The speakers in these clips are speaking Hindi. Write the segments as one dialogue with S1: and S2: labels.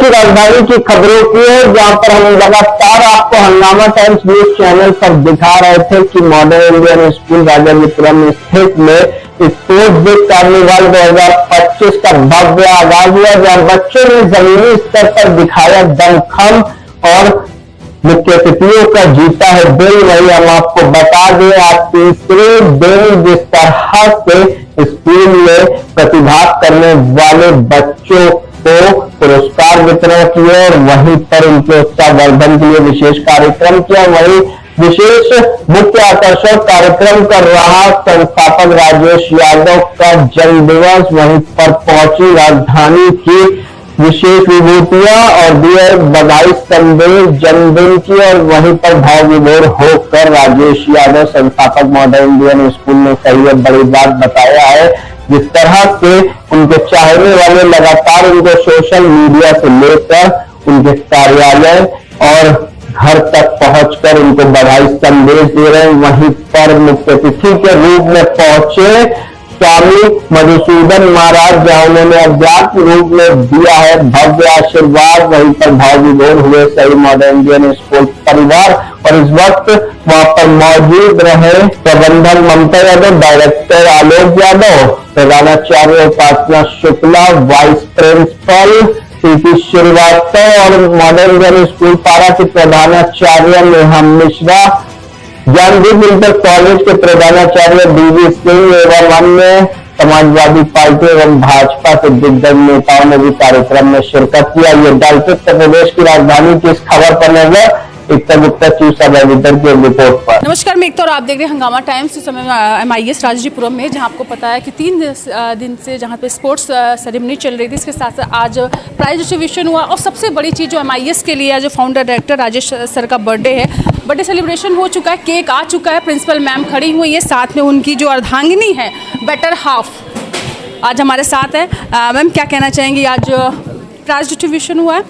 S1: की राजधानी की खबरों की है, जहां पर हम लगातार आपको हंगामा टाइम्स न्यूज चैनल पर दिखा रहे थे कि मॉडर्न इंडियन स्कूल राजाजीपुरम स्थित में स्पोर्ट्स डे कार्निवाल 2025 का भव्य आगाज हुआ, जहां बच्चों ने जमीनी स्तर पर दिखाया दमखम और मुख्य अतिथियों का जीता है दिल। वही हम आपको बता दें, आज तीसरे दिन जिस तरह से स्कूल में प्रतिभाग करने वाले बच्चों को पुरस्कार वितरण किए और वहीं पर उनके उत्साहवर्धन के लिए विशेष कार्यक्रम किया। वहीं विशेष मुख्य आकर्षण कार्यक्रम कर रहा संस्थापक राजेश यादव का जन्मदिवस। वहीं पर पहुंची राजधानी की विशेष विभूतियां और दिए बधाई संदेश जन्मदिन की, और वहीं पर भाव विभोर होकर राजेश यादव संस्थापक मॉडर्न इंडियन स्कूल ने कही बड़ी बात बताया है। जिस तरह से उनके चाहने वाले लगातार उनको सोशल मीडिया से लेकर उनके कार्यालय और घर तक पहुंचकर उनको बधाई संदेश दे रहे हैं। वहीं पर मुख्य अतिथि के रूप में पहुंचे स्वामी मधुसूदन महाराज, जहां उन्होंने अध्यात्म रूप में दिया है भव्य आशीर्वाद। वहीं पर भाव विभोर हुए सही मॉडर्न इंडियन स्कूल परिवार, और इस वक्त वहां पर मौजूद रहे प्रबंधक ममता यादव, डायरेक्टर आलोक यादव, प्रधानाचार्य उपासना शुक्ला, वाइस प्रिंसिपल प्रीति श्रीवास्तव और मॉडर्न इंडियन स्कूल पारा के प्रधानाचार्य नेहा मिश्रा, ज्ञानदीप इंटर कॉलेज के प्रधानाचार्य बीवी सिंह एवं अन्य समाजवादी पार्टी एवं भाजपा के दिग्गज नेताओं ने भी कार्यक्रम में शिरकत किया। ये डालते उत्तर प्रदेश की राजधानी की इस खबर पर नजर एकता गुप्ता चीफ सब एडिटर की रिपोर्ट पर।
S2: नमस्कार, मैं एकता और आप देख रहे हैं हंगामा टाइम्स। इस समय MIS राजाजीपुरम में, जहां आपको पता है कि 3 दिन से जहां पे स्पोर्ट्स सेरेमनी चल रही थी, इसके साथ साथ आज प्राइज डिस्ट्रीब्यूशन हुआ। और सबसे बड़ी चीज़ जो MIS के लिए जो फाउंडर डायरेक्टर राजेश सर का बर्थडे है, बर्थडे सेलिब्रेशन हो चुका है, केक आ चुका है, प्रिंसिपल मैम खड़ी हुई है, साथ में उनकी जो अर्धांगिनी है बेटर हाफ आज हमारे साथ है। मैम, क्या कहना चाहेंगी? आज प्राइज डिस्ट्रीब्यूशन हुआ है,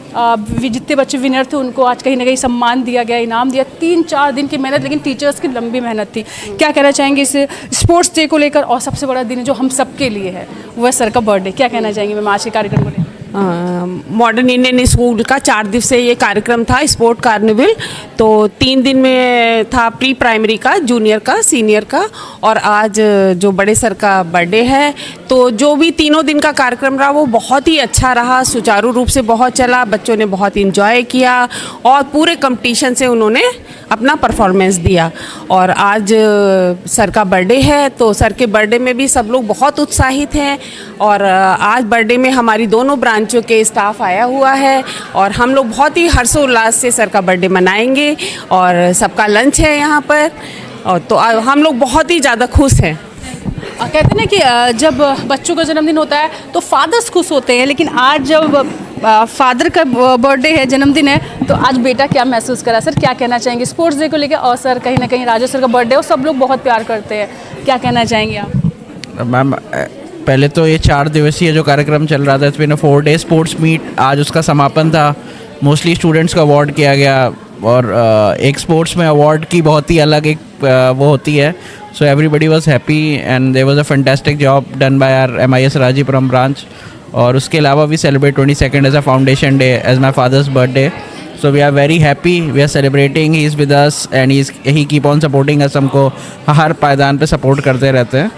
S2: जितने बच्चे विनर थे उनको आज कहीं ना कहीं सम्मान दिया गया, इनाम दिया। 3-4 दिन की मेहनत, लेकिन टीचर्स की लंबी मेहनत थी। क्या कहना चाहेंगे इस स्पोर्ट्स डे को लेकर? और सबसे बड़ा दिन जो हम सब के लिए है वो है सर का बर्थडे। क्या कहना चाहेंगे मैम आज के कार्यक्रम को लेकर?
S3: मॉडर्न इंडियन स्कूल का 4 दिवसीय ये कार्यक्रम था, स्पोर्ट कार्निवल। तो 3 दिन में था प्री प्राइमरी का, जूनियर का, सीनियर का, और आज जो बड़े सर का बर्थडे है। तो जो भी 3 दिन का कार्यक्रम रहा वो बहुत ही अच्छा रहा, सुचारू रूप से बहुत चला, बच्चों ने बहुत इंजॉय किया और पूरे कंपटीशन से उन्होंने अपना परफॉर्मेंस दिया। और आज सर का बर्थडे है, तो सर के बर्थडे में भी सब लोग बहुत उत्साहित हैं। और आज बर्थडे में हमारी दोनों ब्रांचों के स्टाफ आया हुआ है और हम लोग बहुत ही हर्षोल्लास से सर का बर्थडे मनाएंगे और सबका लंच है यहाँ पर। और तो हम लोग बहुत ही ज़्यादा खुश हैं।
S2: कहते हैं ना कि जब बच्चों का जन्मदिन होता है तो फादर्स खुश होते हैं, लेकिन आज जब फादर का बर्थडे है, जन्मदिन है, तो आज बेटा क्या महसूस करा? सर, क्या कहना चाहेंगे स्पोर्ट्स डे को लेकर? और सर, कहीं ना कहीं राजेश सर का बर्थडे और सब लोग बहुत प्यार करते हैं, क्या कहना चाहेंगे आप?
S4: मैम, पहले तो ये 4 दिवसीय जो कार्यक्रम चल रहा था, it's been a 4 day sports meet, आज उसका समापन था। मोस्टली स्टूडेंट्स को अवार्ड किया गया, और एक स्पोर्ट्स में अवार्ड की बहुत ही अलग एक वो होती है। So everybody was happy and there was a fantastic job done by our MIS Rajajipuram branch. और उसके अलावा we celebrate 22nd as a foundation day, as my father's birthday. So we are very happy, we are celebrating, he is with us and he keep on supporting us। हमको हर पायदान पे सपोर्ट करते रहते हैं।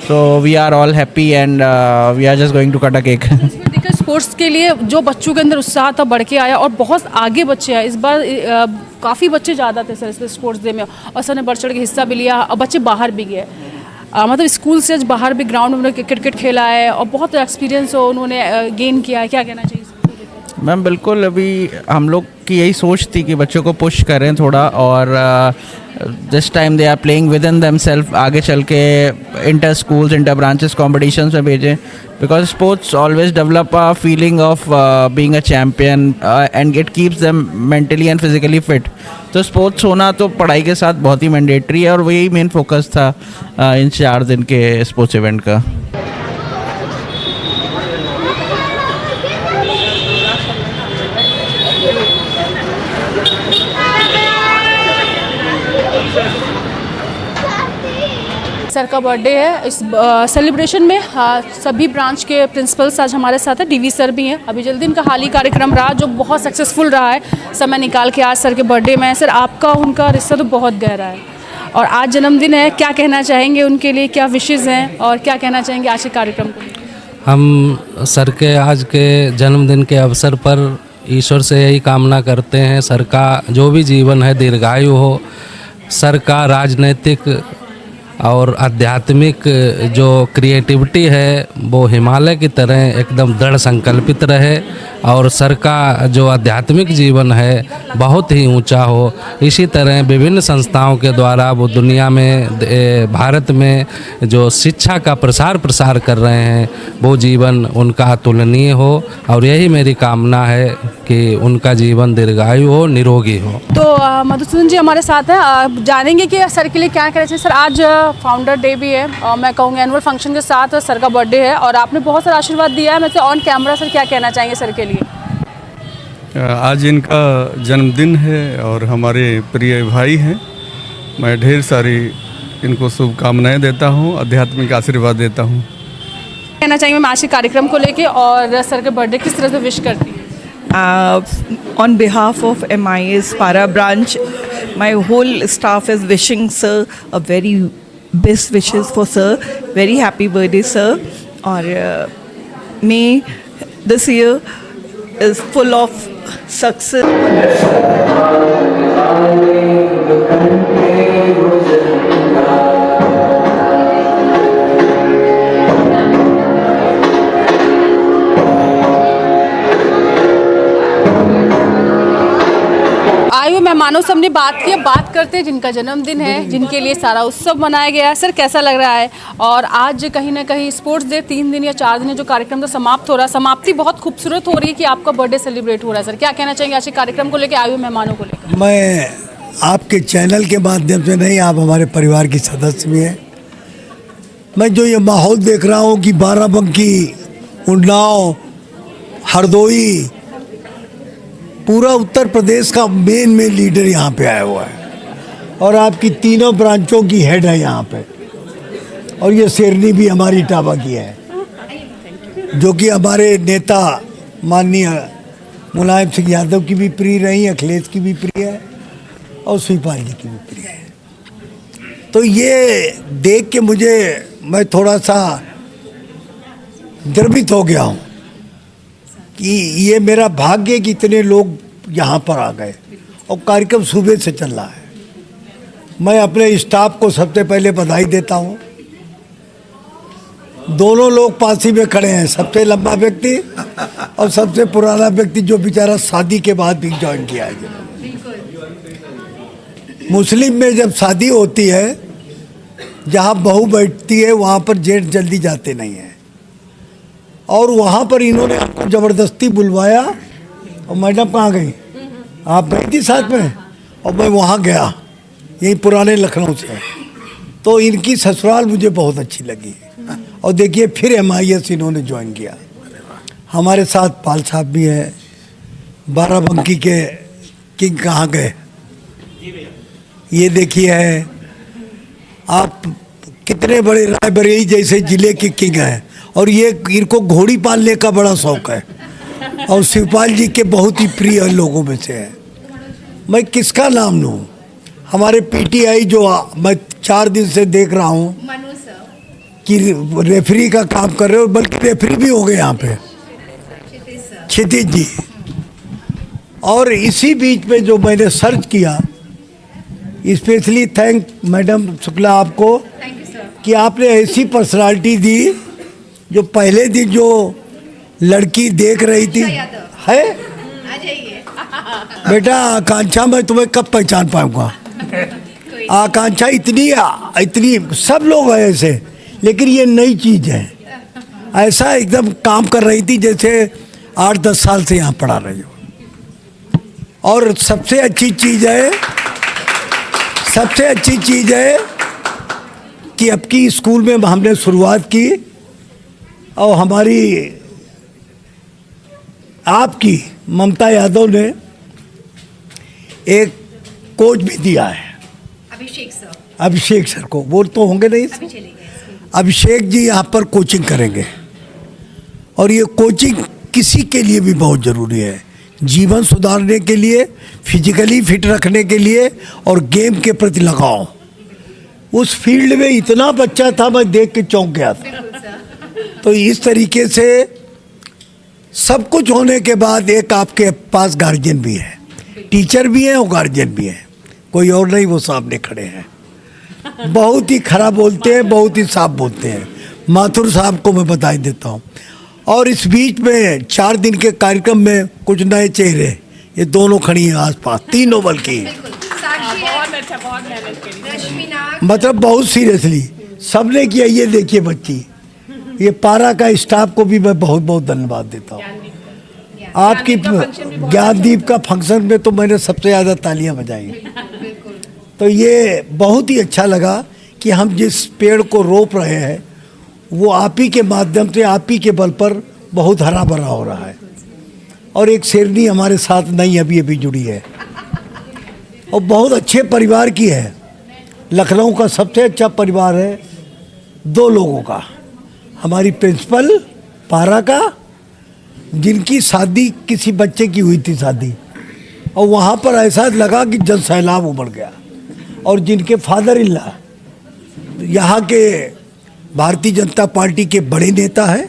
S4: So we are all happy and we are just going to cut a cake।
S2: देखिए, स्पोर्ट्स के लिए जो बच्चों के अंदर उत्साह था बढ़ के आया और बहुत आगे बच्चे हैं। इस बार काफ़ी बच्चे ज़्यादा थे सर इस स्पोर्ट्स डे में, और सर ने बढ़ चढ़ के हिस्सा भी लिया और बच्चे बाहर भी गए। मतलब स्कूल से बाहर भी ग्राउंड में उन्होंने क्रिकेट खेला है और बहुत एक्सपीरियंस उन्होंने गेन किया है। क्या कहना चाहिए?
S4: मैम, बिल्कुल, अभी हम लोग की यही सोच थी कि बच्चों को पुश करें थोड़ा, और this time they are playing within themselves, आगे चल के inter schools, inter branches competitions में भेजें, because sports always develop a feeling of being a champion and it keeps them mentally and physically fit. तो स्पोर्ट्स होना तो पढ़ाई के साथ बहुत ही मैंडेटरी है, और वही मेन फोकस था इन 4 दिन के स्पोर्ट्स इवेंट का।
S2: सर का बर्थडे है। इस सेलिब्रेशन में सभी ब्रांच के प्रिंसिपल्स आज हमारे साथ हैं, डीवी सर भी हैं। अभी जल्दी इनका हाल ही कार्यक्रम रहा जो बहुत सक्सेसफुल रहा है, समय निकाल के आज सर के बर्थडे में। सर आपका उनका रिश्ता तो बहुत गहरा है और आज जन्मदिन है, क्या कहना चाहेंगे उनके लिए, क्या विशेज़ हैं और क्या कहना चाहेंगे आज के कार्यक्रम को?
S5: हम सर के आज के जन्मदिन के अवसर पर ईश्वर से यही कामना करते हैं सर का जो भी जीवन है दीर्घायु हो, सर का राजनीतिक और आध्यात्मिक जो क्रिएटिविटी है वो हिमालय की तरह एकदम दृढ़ संकल्पित रहे और सर का जो आध्यात्मिक जीवन है बहुत ही ऊंचा हो। इसी तरह विभिन्न संस्थाओं के द्वारा वो दुनिया में भारत में जो शिक्षा का प्रसार कर रहे हैं वो जीवन उनका अतुलनीय हो और यही मेरी कामना है कि उनका जीवन दीर्घायु हो, निरोगी हो।
S2: तो मधुसूदन जी हमारे साथ हैं, जानेंगे कि सर के लिए क्या कहना चाहिए। सर आज फाउंडर डे भी है और मैं कहूँगी एनुअल फंक्शन के साथ सर का बर्थडे है और आपने बहुत सारा आशीर्वाद दिया है। मैं ऑन कैमरा सर क्या कहना चाहेंगे सर के लिए?
S6: आज इनका जन्मदिन है और हमारे प्रिय भाई हैं। मैं ढेर सारी इनको शुभकामनाएं देता हूं, आध्यात्मिक आशीर्वाद देता हूं।
S2: कहना चाहेंगे मैं आज के कार्यक्रम को लेके और सर के बर्थडे किस तरह से विश करती हैं?
S7: On behalf of MIS Para branch, my whole staff is wishing sir a very best wishes for sir. Very happy birthday sir. और may this year is full of success.
S2: आयु मेहमानों से हमने बात की, बात करते हैं जिनका जन्मदिन है, जिनके लिए सारा उत्सव मनाया गया है। सर कैसा लग रहा है? और आज कहीं ना कहीं स्पोर्ट्स डे 3 दिन या 4 दिन जो कार्यक्रम तो समाप्त हो रहा है, समाप्ति बहुत खूबसूरत हो रही है कि आपका बर्थडे सेलिब्रेट हो रहा है। सर क्या कहना चाहेंगे आज के कार्यक्रम को लेकर, आयु मेहमानों को लेकर?
S8: मैं आपके चैनल के माध्यम से नहीं, आप हमारे परिवार की सदस्य भी हैं। मैं जो ये माहौल देख रहा हूँ कि बाराबंकी, उन्नाव, हरदोई, पूरा उत्तर प्रदेश का मेन लीडर यहाँ पे आया हुआ है और आपकी तीनों ब्रांचों की हेड है यहाँ पे। और ये शेरनी भी हमारी इटावा की है जो कि हमारे नेता माननीय मुलायम सिंह यादव की भी प्रिय रही, अखिलेश की भी प्रिय है और शिवपाल जी की भी प्रिय है। तो ये देख के मैं थोड़ा सा गर्वित हो गया हूँ कि ये मेरा भाग्य कि इतने लोग यहाँ पर आ गए और कार्यक्रम सुबह से चल रहा है। मैं अपने स्टाफ को सबसे पहले बधाई देता हूँ। दोनों लोग पास ही में खड़े हैं, सबसे लंबा व्यक्ति और सबसे पुराना व्यक्ति जो बेचारा शादी के बाद भी ज्वाइन किया है। मुस्लिम में जब शादी होती है, जहाँ बहू बैठती है वहाँ पर जेठ जल्दी जाते नहीं हैं और वहाँ पर इन्होंने आपको ज़बरदस्ती बुलवाया और मैडम कहाँ गई? आप गई थी साथ में और मैं वहाँ गया, यही पुराने लखनऊ से। तो इनकी ससुराल मुझे बहुत अच्छी लगी और देखिए फिर MIS इन्होंने ज्वाइन किया। हमारे साथ पाल साहब भी हैं। बाराबंकी के किंग कहाँ गए? ये देखिए है आप, कितने बड़े रायबरेली जैसे ज़िले के किंग हैं और ये इनको घोड़ी पालने का बड़ा शौक है और शिवपाल जी के बहुत ही प्रिय लोगों में से है। मैं किसका नाम लूँ? हमारे PTI जो मैं 4 दिन से देख रहा हूँ कि रेफरी का काम कर रहे हो, बल्कि रेफरी भी हो गए यहाँ पे क्षितिज जी। और इसी बीच में जो मैंने सर्च किया, स्पेशली थैंक मैडम शुक्ला आपको कि आपने ऐसी पर्सनालिटी दी जो पहले दिन जो लड़की देख रही थी है बेटा आकांक्षा, मैं तुम्हें कब पहचान पाऊंगा? आकांक्षा इतनी सब लोग हैं ऐसे, लेकिन ये नई चीज़ है। ऐसा एकदम काम कर रही थी जैसे 8-10 साल से यहाँ पढ़ा रही हो। और सबसे अच्छी चीज़ है कि अब की स्कूल में हमने शुरुआत की और हमारी आपकी ममता यादव ने एक कोच भी दिया है, अभिषेक सर को, वो तो होंगे नहीं, अभिषेक जी यहाँ पर कोचिंग करेंगे। और ये कोचिंग किसी के लिए भी बहुत ज़रूरी है, जीवन सुधारने के लिए, फिजिकली फिट रखने के लिए और गेम के प्रति लगाव। उस फील्ड में इतना बच्चा था, मैं देख के चौंक गया था। तो इस तरीके से सब कुछ होने के बाद एक आपके पास गार्जियन भी है, टीचर भी है और गार्जियन भी है, कोई और नहीं, वो सामने खड़े हैं। बहुत ही खराब बोलते हैं, बहुत ही साफ बोलते हैं। माथुर साहब को मैं बता देता हूँ। और इस बीच में 4 दिन के कार्यक्रम में कुछ नए चेहरे, ये दोनों खड़ी हैं आसपास, तीनों बल्कि, मतलब बहुत सीरियसली सबने किया। ये देखिए बच्ची, ये पारा का स्टाफ को भी मैं बहुत बहुत धन्यवाद देता हूँ। आपकी ज्ञानदीप का फंक्शन में तो मैंने सबसे ज़्यादा तालियां बजाई। तो ये बहुत ही अच्छा लगा कि हम जिस पेड़ को रोप रहे हैं वो आप ही के माध्यम से, आप ही के बल पर बहुत हरा भरा हो रहा है। और एक शेरनी हमारे साथ नई अभी अभी जुड़ी है और बहुत अच्छे परिवार की है। लखनऊ का सबसे अच्छा परिवार है 2 लोगों का, हमारी प्रिंसिपल पारा का, जिनकी शादी किसी बच्चे की हुई थी शादी, और वहाँ पर ऐसा लगा कि जन सैलाब उमड़ गया। और जिनके फादर इन लॉ यहाँ के भारतीय जनता पार्टी के बड़े नेता हैं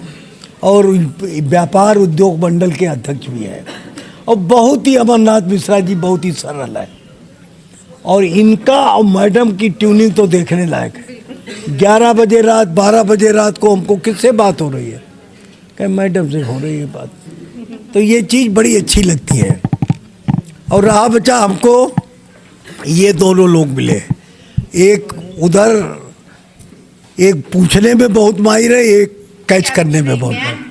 S8: और व्यापार उद्योग मंडल के अध्यक्ष भी हैं। और बहुत ही, अमरनाथ मिश्रा जी बहुत ही सरल है। और इनका और मैडम की ट्यूनिंग तो देखने लायक है। 11 बजे रात, 12 बजे रात को हमको किससे बात हो रही है, क्या मैडम से हो रही है बात। तो ये चीज़ बड़ी अच्छी लगती है। और रहा बचा हमको, ये दोनों लोग मिले, एक उधर, एक पूछने में बहुत माहिर है, एक कैच करने में बहुत माहिर।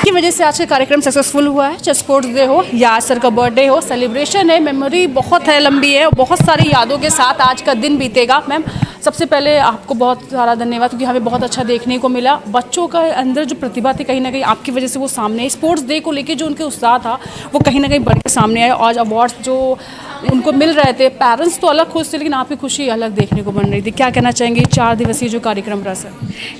S2: की वजह से आज का कार्यक्रम सक्सेसफुल हुआ है, चाहे स्पोर्ट्स डे हो या आज सर का बर्थडे हो, सेलिब्रेशन है, मेमोरी बहुत है, लंबी है, बहुत सारी यादों के साथ आज का दिन बीतेगा। मैम, सबसे पहले आपको बहुत सारा धन्यवाद, क्योंकि हमें बहुत अच्छा देखने को मिला। बच्चों का अंदर जो प्रतिभा थी कहीं ना कहीं आपकी वजह से वो सामने आई। स्पोर्ट्स डे को लेके जो उनके उत्साह था वो कहीं ना कहीं बढ़ के सामने आया। आज अवार्ड्स जो उनको मिल रहे थे, पेरेंट्स तो अलग खुश थे, लेकिन आपकी खुशी अलग देखने को बन रही थी। क्या कहना चाहेंगे 4 दिवसीय जो कार्यक्रम रहा sir?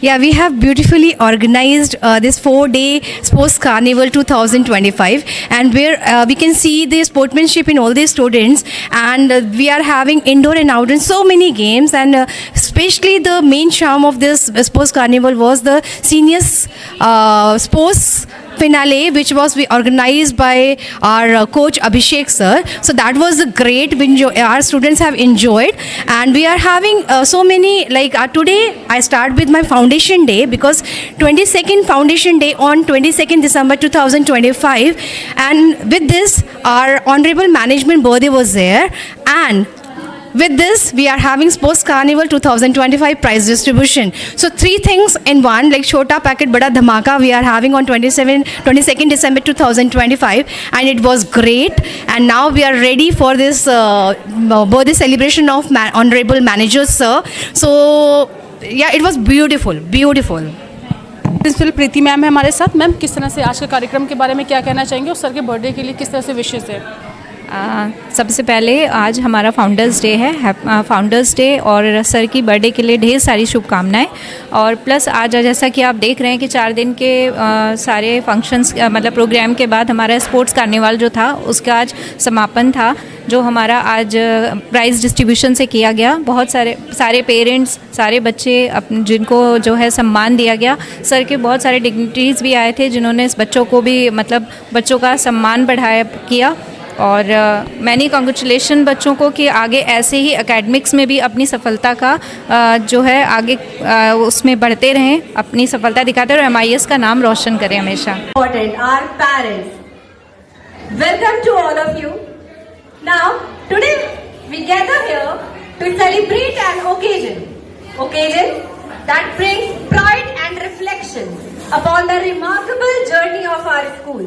S9: Yeah, we have beautifully organized this 4-day sports carnival 2025, and where we can see the sportsmanship in all the students, and we are having indoor and outdoor so many games, and especially the main charm of this sports carnival was the seniors sports finale, which was organized by our coach Abhishek sir. So that was great. Our students have enjoyed, and we are having so many, like today I start with my foundation day, because 22nd foundation day on 22nd December 2025, and with this our honorable management birthday was there, and with this we are having sports carnival 2025 prize distribution. So 3 things in one, like chota packet bada dhamaka we are having on 22nd December 2025, and it was great. And now we are ready for this birthday celebration of honorable manager sir. So yeah, it was beautiful.
S2: Principal Preeti ma'am है हमारे साथ। मैम, किस तरह से आज के कार्यक्रम के बारे में क्या कहना चाहेंगे और सर के बर्थडे के लिए किस तरह से विशेष है?
S10: सबसे पहले आज हमारा फाउंडर्स डे है, फाउंडर्स डे और सर की बर्थडे के लिए ढेर सारी शुभकामनाएं। और प्लस आज जैसा कि आप देख रहे हैं कि 4 दिन के सारे फंक्शंस, मतलब प्रोग्राम के बाद हमारा स्पोर्ट्स कार्निवाल जो था उसका आज समापन था, जो हमारा आज प्राइज़ डिस्ट्रीब्यूशन से किया गया। बहुत सारे पेरेंट्स, सारे बच्चे जिनको जो है सम्मान दिया गया। सर के बहुत सारे डिग्निटरीज़ भी आए थे जिन्होंने इस बच्चों को भी, मतलब बच्चों का सम्मान बढ़ाया किया। और मैनी कॉन्ग्रेचुलेशन बच्चों को कि आगे ऐसे ही एकेडमिक्स में भी अपनी सफलता का जो है आगे उसमें बढ़ते रहें, अपनी सफलता दिखाते रहें और MIS का नाम रोशन करें हमेशा।
S11: Our parents, welcome to all of you. Now today we gather here to celebrate an occasion that brings pride and reflection upon the remarkable journey of our school.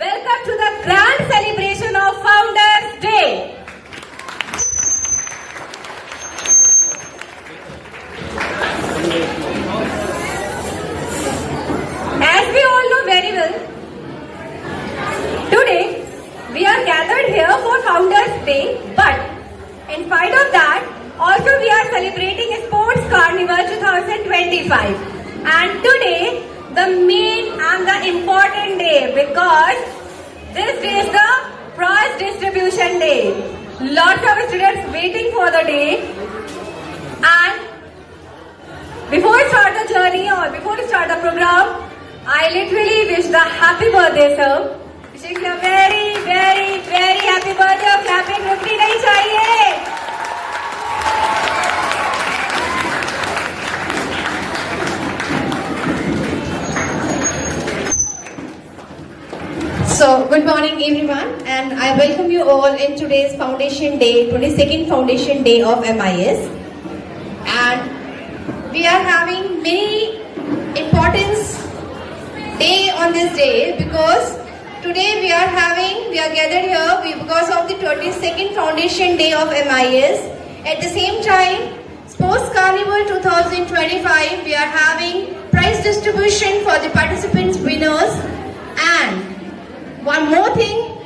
S11: welcome to the grand celebration of Founders Day. As we all know very well, today we are gathered And today, the main and the important day, because this day is the prize distribution day. Lots of students waiting for the day. And before we start the journey or before we start the program, I literally wish the happy birthday, sir. Wishing you a very, very, very happy birthday. और clapping रुकनी नहीं चाहिए.
S9: So, good morning everyone, and I welcome you all in today's Foundation Day, 22nd Foundation Day of MIS. And we are having many importance day on this day, because today we are gathered here because of the 22nd Foundation Day of MIS. At the same time, Sports Carnival 2025, we are having prize distribution for the participants, winners, and one more thing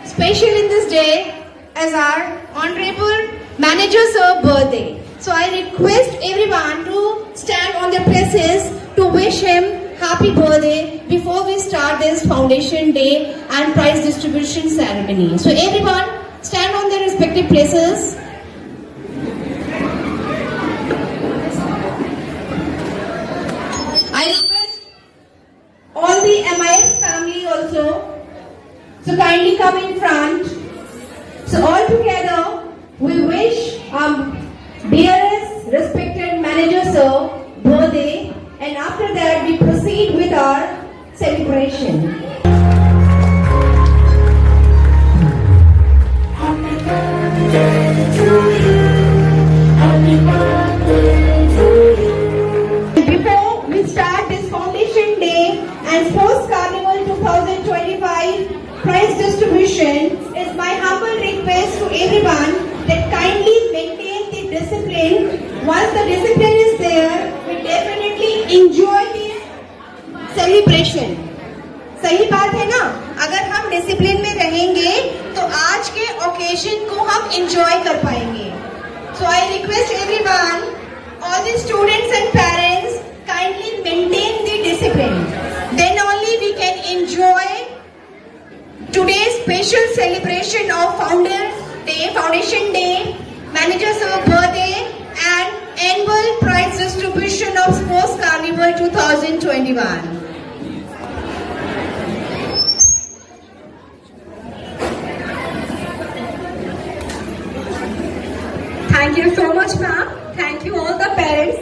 S9: special in this day is our Honorable Manager Sir birthday. So I request everyone to stand on their places to wish him happy birthday before we start this Foundation Day and prize distribution ceremony. So everyone stand on their respective places. I request all the MIS family also to kindly come in front. So all together, we wish our dearest respected manager sir birthday, and after that we proceed with our celebration. Happy birthday to you. Happy birthday to you. Before we start this Foundation Day and Sports Carnival 2025 prize distribution, is my humble request to everyone that kindly maintain the discipline. Once the discipline is there, we definitely enjoy the celebration. सही बात है ना? अगर हम डिसिप्लिन में रहेंगे तो आज के ओकेजन को हम एंजॉय कर पाएंगे. So I request everyone, all the students and parents, kindly maintain the discipline. Then only we can enjoy today's special celebration of Foundation Day, Manager Sir birthday, and annual prize distribution of Sports Carnival 2021.
S11: Thank you so much, ma'am. Thank you all the parents.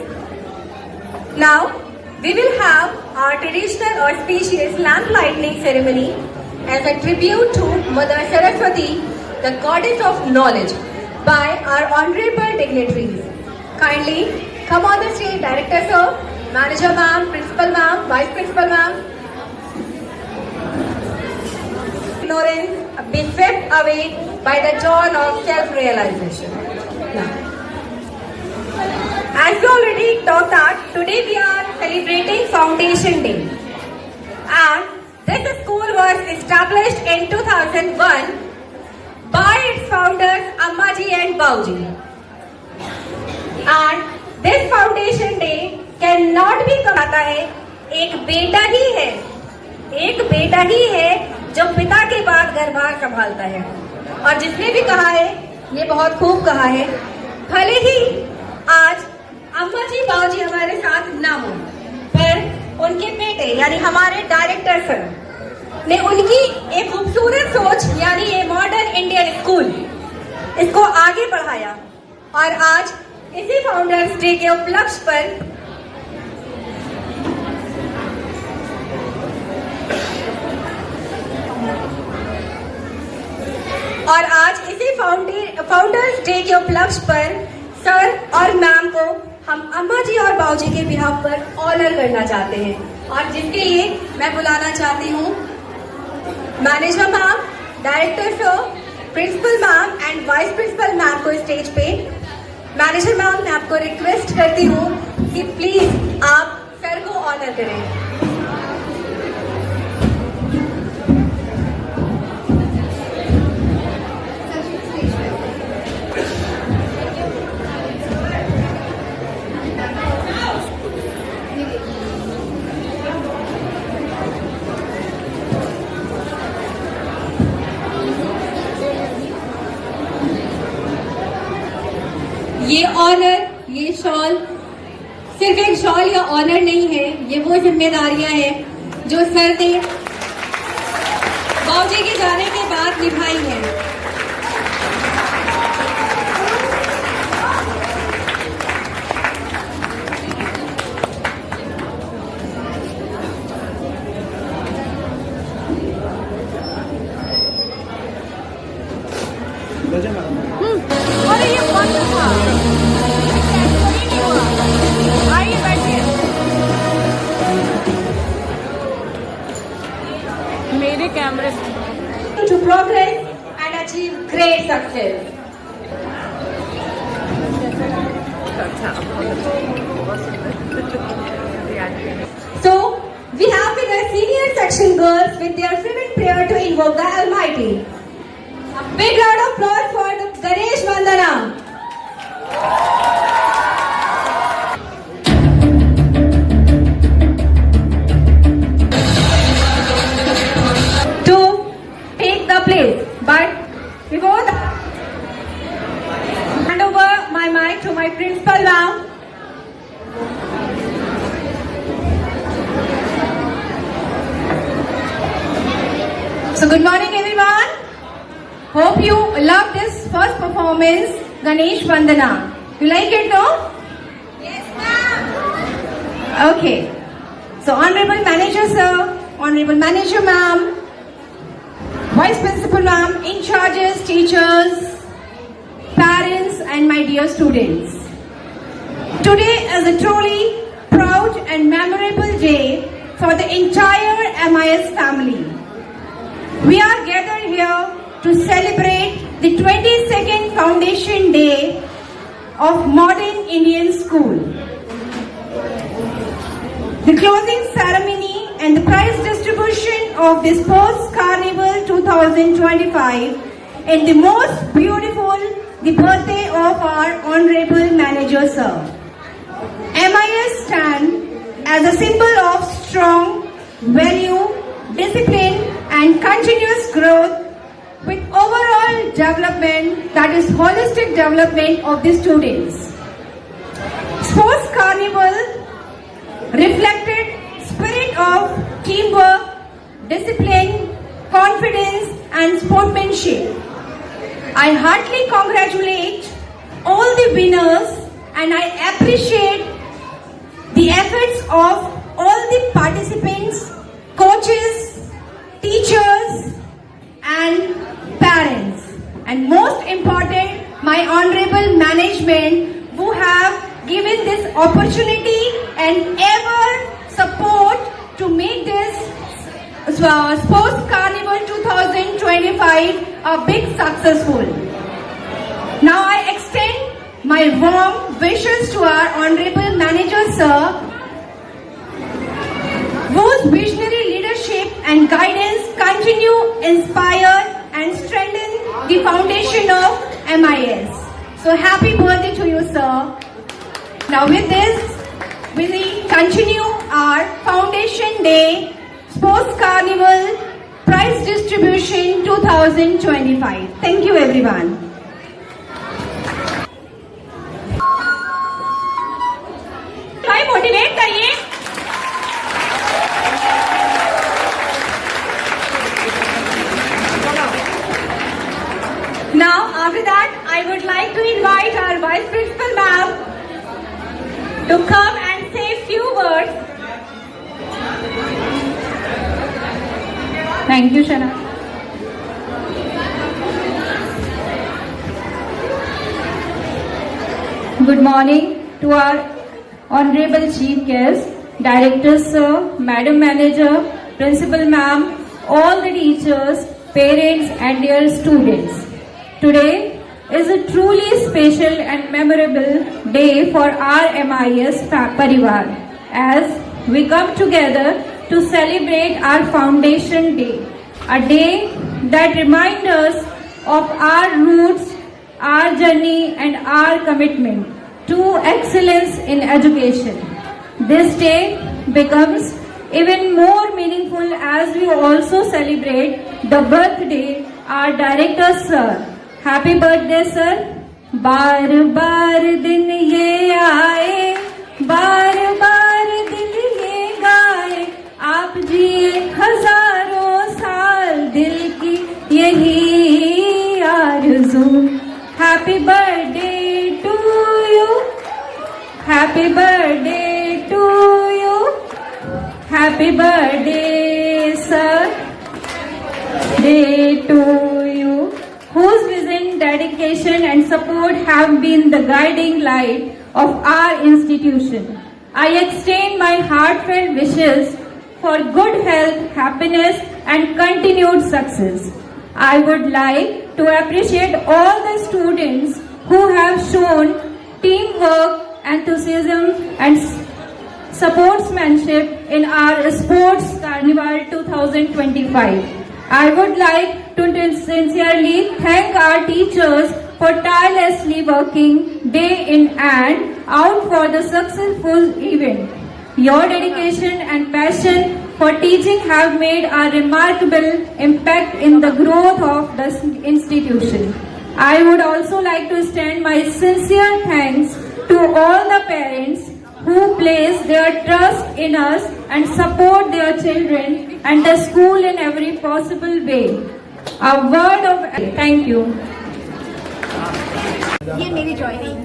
S11: Now, we will have our traditional auspicious lamp lighting ceremony as a tribute to Mother Saraswati, the goddess of knowledge, by our honorable dignitaries. Kindly come on the stage, Director Sir, Manager Ma'am, Principal Ma'am, Vice Principal Ma'am. Ignorance be swept away by the dawn of self-realization. As we already talked that today we are celebrating Foundation Day, and this school was established in 2001 by its founders Ammaji and Bauji. And this Foundation Day cannot be कमाता है. एक बेटा ही है जो पिता के बाद घरबार संभालता है. और जिसने भी कहा है, ये बहुत खूब कहा है, भले ही आज अम्माजी बाबूजी हमारे साथ ना हो, पर उनके बेटे यानी हमारे डायरेक्टर सर ने उनकी एक खूबसूरत सोच यानी ये मॉडर्न इंडियन स्कूल इसको आगे बढ़ाया. और आज इसी फाउंडर्स डे के उपलक्ष्य पर फाउंडर्स डे के उपलक्ष्य पर सर और मैम को हम अम्मा जी और बाबूजी के बिहाफ पर ऑनर करना चाहते हैं. और जिसके लिए मैं बुलाना चाहती हूँ manager ma'am, director sir, principal ma'am and vice principal ma'am को स्टेज पे. मैनेजर मैम, मैं आपको रिक्वेस्ट करती हूँ कि प्लीज आप सर को ऑनर करें. सिर्फ एक शॉल या ऑनर नहीं है, ये वो जिम्मेदारियां हैं जो सर ने बाबूजी के जाने के बाद निभाई है।
S2: अरे ये बंद था, कैंसिल ही नहीं हुआ। आइए बैठिए। मेरे कैमरे
S11: To progress and achieve great success. So, we have with us senior section girls with their fervent prayer to invoke the Almighty. A big round of applause for the Ganesh Vandana. To take the place, but before that, hand over my mic to my principal now. So good morning everyone. Hope you love this first performance, Ganesh Vandana. You like it no? Yes ma'am. Okay. So Honorable Manager Sir, Honorable Manager Ma'am, Vice Principal Ma'am, in charges, teachers, parents and my dear students. Today is a truly proud and memorable day for the entire MIS family. We are gathered here to celebrate the 22nd Foundation Day of Modern Indian School. The closing ceremony and the prize distribution of the Sports Carnival 2025 and the most beautiful, the birthday of our Honorable Manager Sir. MIS stand as a symbol of strong value, discipline and continuous growth with overall development, that is holistic development of the students. Sports Carnival reflected spirit of teamwork, discipline, confidence and sportsmanship. I heartily congratulate all the winners and I appreciate the efforts of all the participants, coaches, teachers and parents, and most important, my honorable management who have given this opportunity and ever support to make this Sports Carnival 2025 a big successful. Now I extend my warm wishes to our honorable manager sir, whose visionary leadership and guidance continue inspire and strengthen the foundation of MIS. So happy birthday to you, sir. Now with this, we will continue our Foundation Day Sports Carnival Prize Distribution 2025. Thank you everyone. Motivate करिए। Now, after that, I would like to invite our Vice Principal Ma'am to come and say a few words. Thank you, Shana. Good morning to our Honorable Chief Guest, Director Sir, Madam Manager, Principal Ma'am, all the teachers, parents and dear students. Today is a truly special and memorable day for our MIS Parivar as we come together to celebrate our Foundation Day, a day that reminds us of our roots, our journey and our commitment to excellence in education. This day becomes even more meaningful as we also celebrate the birthday our Director Sir. Happy birthday sir. बार बार दिन ये आए बार बार दिल ये गाए आप जिए हजारों साल, दिल की यही आरज़ू। Happy birthday to you, happy birthday to you, happy birthday sir, day to you, whose vision, dedication and support have been the guiding light of our institution. I extend my heartfelt wishes for good health, happiness and continued success. I would like to appreciate all the students who have shown teamwork, enthusiasm and sportsmanship in our Sports Carnival 2025. I would like to sincerely thank our teachers for tirelessly working day in and out for the successful event. Your dedication and passion for teaching have made a remarkable impact in the growth of the institution. I would also like to extend my sincere thanks to all the parents who place their trust in us and support their children and the school in every possible way. A word of thank you.
S12: ये मेरी ज्वाइनिंग,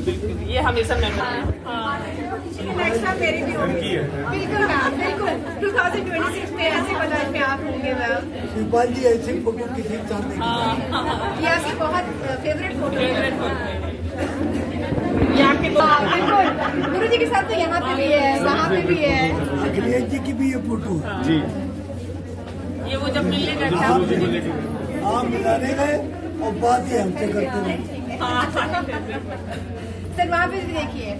S3: बिल्कुल ये हमेशा
S12: नेक्स्ट टाइम मेरी भी होगी। बिल्कुल मैम, बिल्कुल 2026 में ऐसे बजाज में आप होंगे मैम।
S8: शिवपाल जी ऐसी फोटो किसी चाहते हैं,
S12: ये आपकी बहुत फेवरेट फोटो है।
S10: बिल्कुल गुरु जी के साथ तो यहाँ पे भी है, वहाँ पे भी है।
S8: अखिलेश जी की भी ये फोटो जी,
S3: ये वो जब मिलने गए थे
S8: आप मिलाने गए और बात ही हमसे करते हैं।
S12: सर वहाँ पे भी देखिए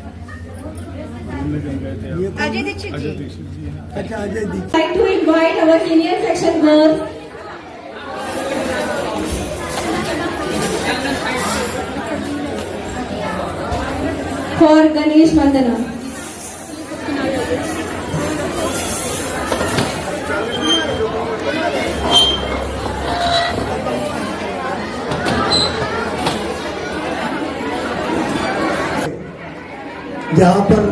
S12: अजय दीक्षित जी।
S8: अच्छा Ajay Dixit.
S11: I'd like to invite our senior section girls for Ganesh Vandana.
S8: जहाँ पर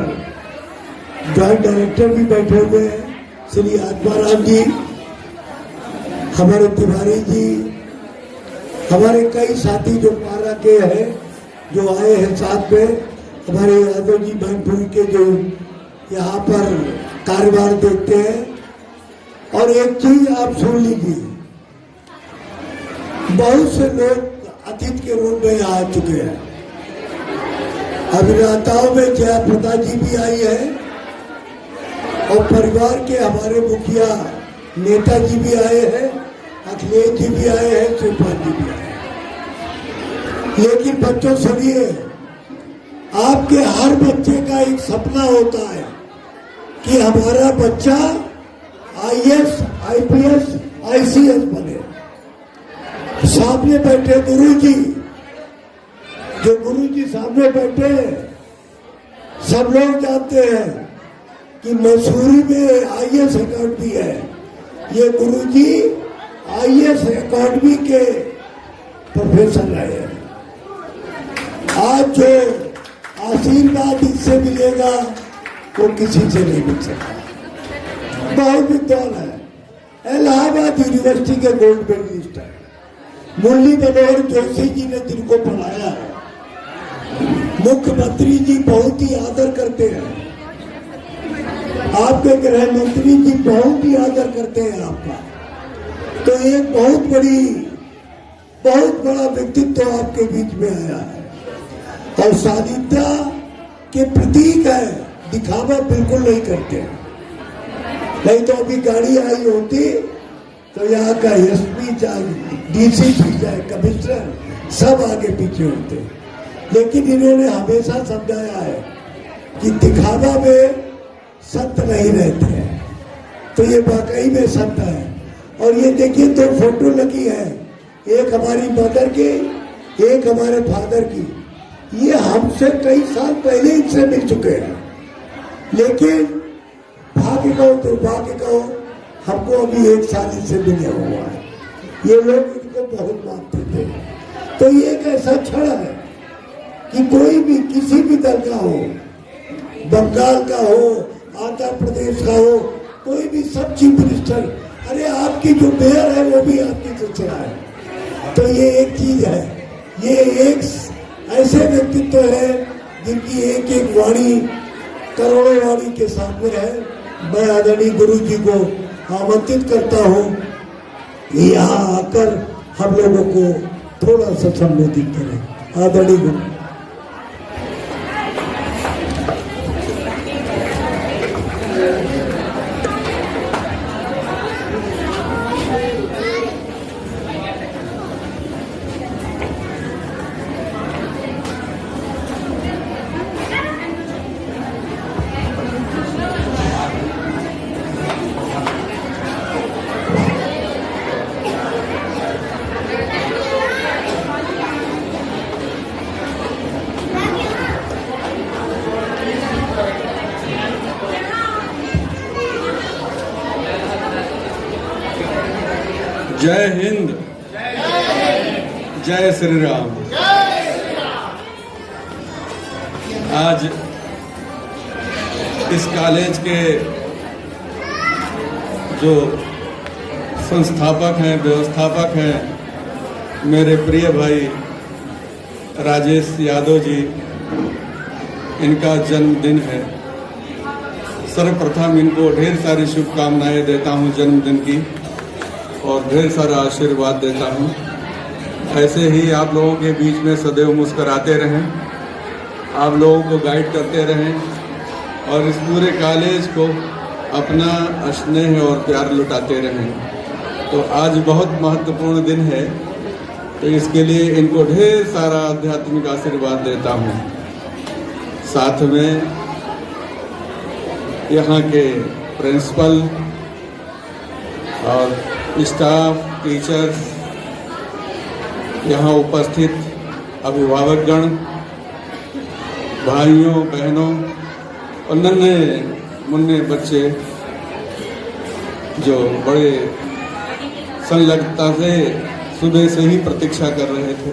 S8: जॉइंट डायरेक्टर भी बैठे हुए हैं, श्री आत्माराम जी, हमारे तिवारी जी, हमारे कई साथी जो पारा के हैं जो आए हैं साथ में, हमारे यादव जी मैनपुरी के जो यहाँ पर कारोबार देखते हैं। और एक चीज आप सुन लीजिए, बहुत से लोग अतिथि के रूप में यहाँ आ चुके हैं। अभिनेताओं में जया प्रदा जी भी आई है और परिवार के हमारे मुखिया नेताजी भी आए हैं, अखिलेश जी भी आए हैं, शिवपाल जी भी आए हैं। लेकिन बच्चों सुनिए, आपके हर बच्चे का एक सपना होता है कि हमारा बच्चा आईएएस, आईपीएस, आईसीएस बने। सामने बैठे गुरुजी, जो गुरुजी सामने बैठे हैं, सब लोग जानते हैं कि मसूरी में आईएएस अकेडमी है। ये गुरुजी आईएएस अकेडमी के प्रोफेसर रहे हैं। आज जो आशीर्वाद इससे मिलेगा वो किसी से नहीं मिल सकता। बहुत विद्वान है, इलाहाबाद यूनिवर्सिटी के गोल्ड मेडलिस्ट है। मुरली मनोहर जोशी जी ने जिनको पढ़ाया है, मुख्यमंत्री जी बहुत ही आदर करते हैं, आपके गृह मंत्री जी बहुत ही आदर करते हैं आपका। तो एक बहुत बड़ा व्यक्तित्व आपके बीच में आया है और शालीनता के प्रतीक है, दिखावा बिल्कुल नहीं करते। नहीं तो अभी गाड़ी आई होती तो यहाँ का एसपी चाहे डीसीपी चाहे कमिश्नर सब आगे पीछे होते, लेकिन इन्होंने हमेशा समझाया है कि दिखावा में संत नहीं रहते हैं। तो ये वाकई में संत है। और ये देखिए दो फोटो लगी है, एक हमारी मदर की, एक हमारे फादर की। ये हमसे कई साल पहले इनसे मिल चुके हैं, लेकिन भाग्य कहो दुर्भाग्य कहो, हमको अभी एक साल इनसे मिले हुआ है। ये लोग इनको बहुत मानते थे। तो ये एक ऐसा क्षण है कि कोई भी किसी भी दल का हो, बंगाल का हो, आंध्र प्रदेश का हो, कोई भी सब चीफ मिनिस्टर, अरे आपकी जो मेयर है वो भी आपकी से चला है। तो ये एक चीज है, ये एक ऐसे व्यक्तित्व है जिनकी एक एक वाणी करोड़ों वाणी के सामने है। मैं आदरणीय गुरु जी को आमंत्रित करता हूँ यहाँ आकर हम लोगों को थोड़ा सा संबोधित करें। आदरणीय गुरु।
S6: जय हिंद, जय श्री राम। आज इस कॉलेज के जो संस्थापक हैं, व्यवस्थापक हैं, मेरे प्रिय भाई राजेश यादव जी, इनका जन्मदिन है। सर्वप्रथम इनको ढेर सारी शुभकामनाएं देता हूं जन्मदिन की और ढेर सारा आशीर्वाद देता हूं। ऐसे ही आप लोगों के बीच में सदैव मुस्कराते रहें, आप लोगों को गाइड करते रहें और इस पूरे कॉलेज को अपना स्नेह और प्यार लुटाते रहें। तो आज बहुत महत्वपूर्ण दिन है, तो इसके लिए इनको ढेर सारा आध्यात्मिक आशीर्वाद देता हूं। साथ में यहाँ के प्रिंसिपल और स्टाफ, टीचर्स, यहाँ उपस्थित अभिभावकगण, भाइयों बहनों और नन्हे मुन्ने बच्चे जो बड़े संलग्नता से सुबह से ही प्रतीक्षा कर रहे थे,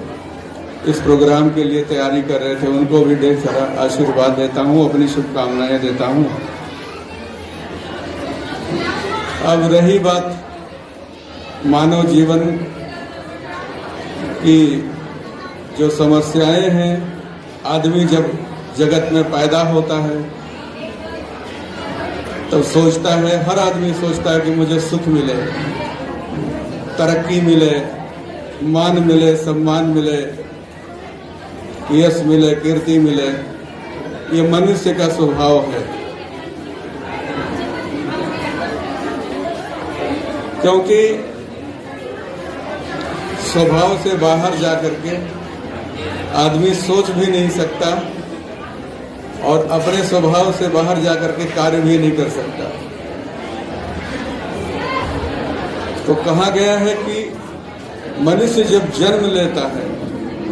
S6: इस प्रोग्राम के लिए तैयारी कर रहे थे, उनको भी ढेर सारा आशीर्वाद देता हूँ, अपनी शुभकामनाएं देता हूँ। अब रही बात मानव जीवन की जो समस्याएं हैं, आदमी जब जगत में पैदा होता है तब सोचता है, हर आदमी सोचता है कि मुझे सुख मिले, तरक्की मिले, मान मिले, सम्मान मिले, यश मिले, कीर्ति मिले। ये मनुष्य का स्वभाव है, क्योंकि स्वभाव से बाहर जाकर के आदमी सोच भी नहीं सकता और अपने स्वभाव से बाहर जाकर के कार्य भी नहीं कर सकता। तो कहा गया है कि मनुष्य जब जन्म लेता है,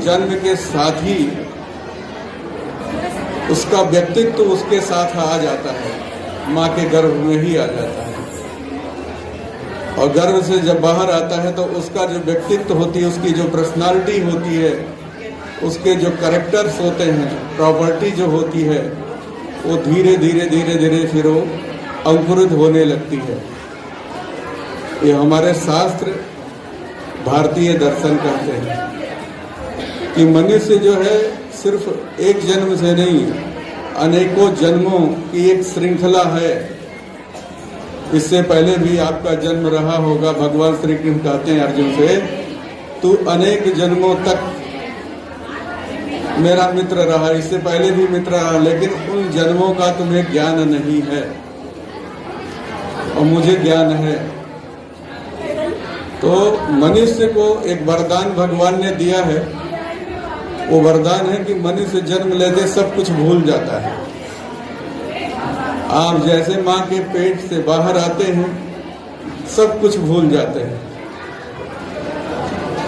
S6: जन्म के साथ ही उसका व्यक्तित्व उसके साथ आ जाता है, माँ के गर्भ में ही आ जाता है। और गर्भ से जब बाहर आता है तो उसका जो व्यक्तित्व होती है, उसकी जो पर्सनालिटी होती है, उसके जो कैरेक्टर्स होते हैं, प्रॉपर्टी जो होती है, वो धीरे धीरे धीरे धीरे फिर वो अंकुरित होने लगती है। ये हमारे शास्त्र, भारतीय दर्शन कहते हैं कि मनुष्य जो है सिर्फ एक जन्म से नहीं, अनेकों जन्मों की एक श्रृंखला है। इससे पहले भी आपका जन्म रहा होगा। भगवान श्री कृष्ण कहते हैं अर्जुन से, तू अनेक जन्मों तक मेरा मित्र रहा, इससे पहले भी मित्र रहा, लेकिन उन जन्मों का तुम्हें ज्ञान नहीं है और मुझे ज्ञान है। तो मनुष्य को एक वरदान भगवान ने दिया है। वो वरदान है कि मनुष्य जन्म लेते सब कुछ भूल जाता है। आप जैसे माँ के पेट से बाहर आते हैं, सब कुछ भूल जाते हैं,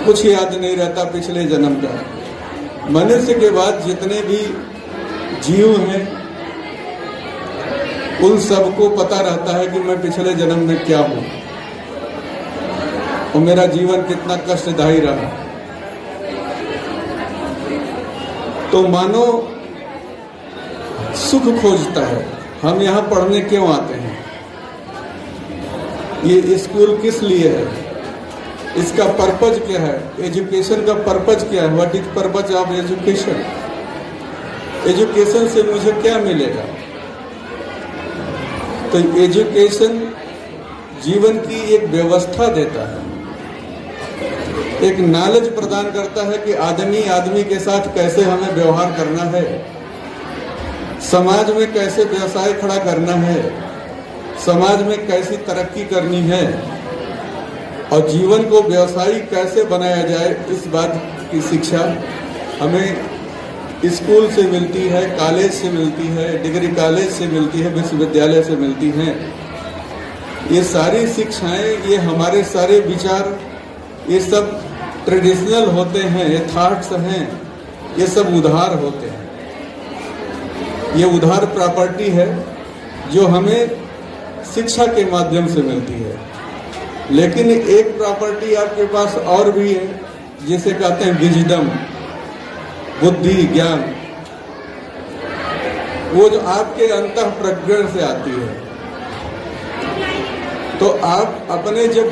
S6: कुछ याद नहीं रहता पिछले जन्म का। मनुष्य के बाद जितने भी जीव हैं, उन सबको पता रहता है कि मैं पिछले जन्म में क्या हूं और मेरा जीवन कितना कष्टदायी रहा। तो मानो सुख खोजता है। हम यहाँ पढ़ने क्यों आते हैं, ये स्कूल किस लिए है, इसका पर्पज क्या है, एजुकेशन का पर्पज क्या है, what is purpose of education, education से मुझे क्या मिलेगा। तो एजुकेशन जीवन की एक व्यवस्था देता है, एक नॉलेज प्रदान करता है कि आदमी के साथ कैसे हमें व्यवहार करना है, समाज में कैसे व्यवसाय खड़ा करना है, समाज में कैसी तरक्की करनी है और जीवन को व्यवसायिक कैसे बनाया जाए, इस बात की शिक्षा हमें स्कूल से मिलती है, कॉलेज से मिलती है, डिग्री कॉलेज से मिलती है, विश्वविद्यालय से मिलती हैं। ये सारी शिक्षाएं, ये हमारे सारे विचार, ये सब ट्रेडिशनल होते हैं, ये थॉट्स हैं, ये सब उधार होते हैं। ये उधार प्रॉपर्टी है जो हमें शिक्षा के माध्यम से मिलती है। लेकिन एक प्रॉपर्टी आपके पास और भी है, जिसे कहते हैं विजडम, बुद्धि, ज्ञान, वो जो आपके अंतः प्रज्ञा से आती है। तो आप अपने जब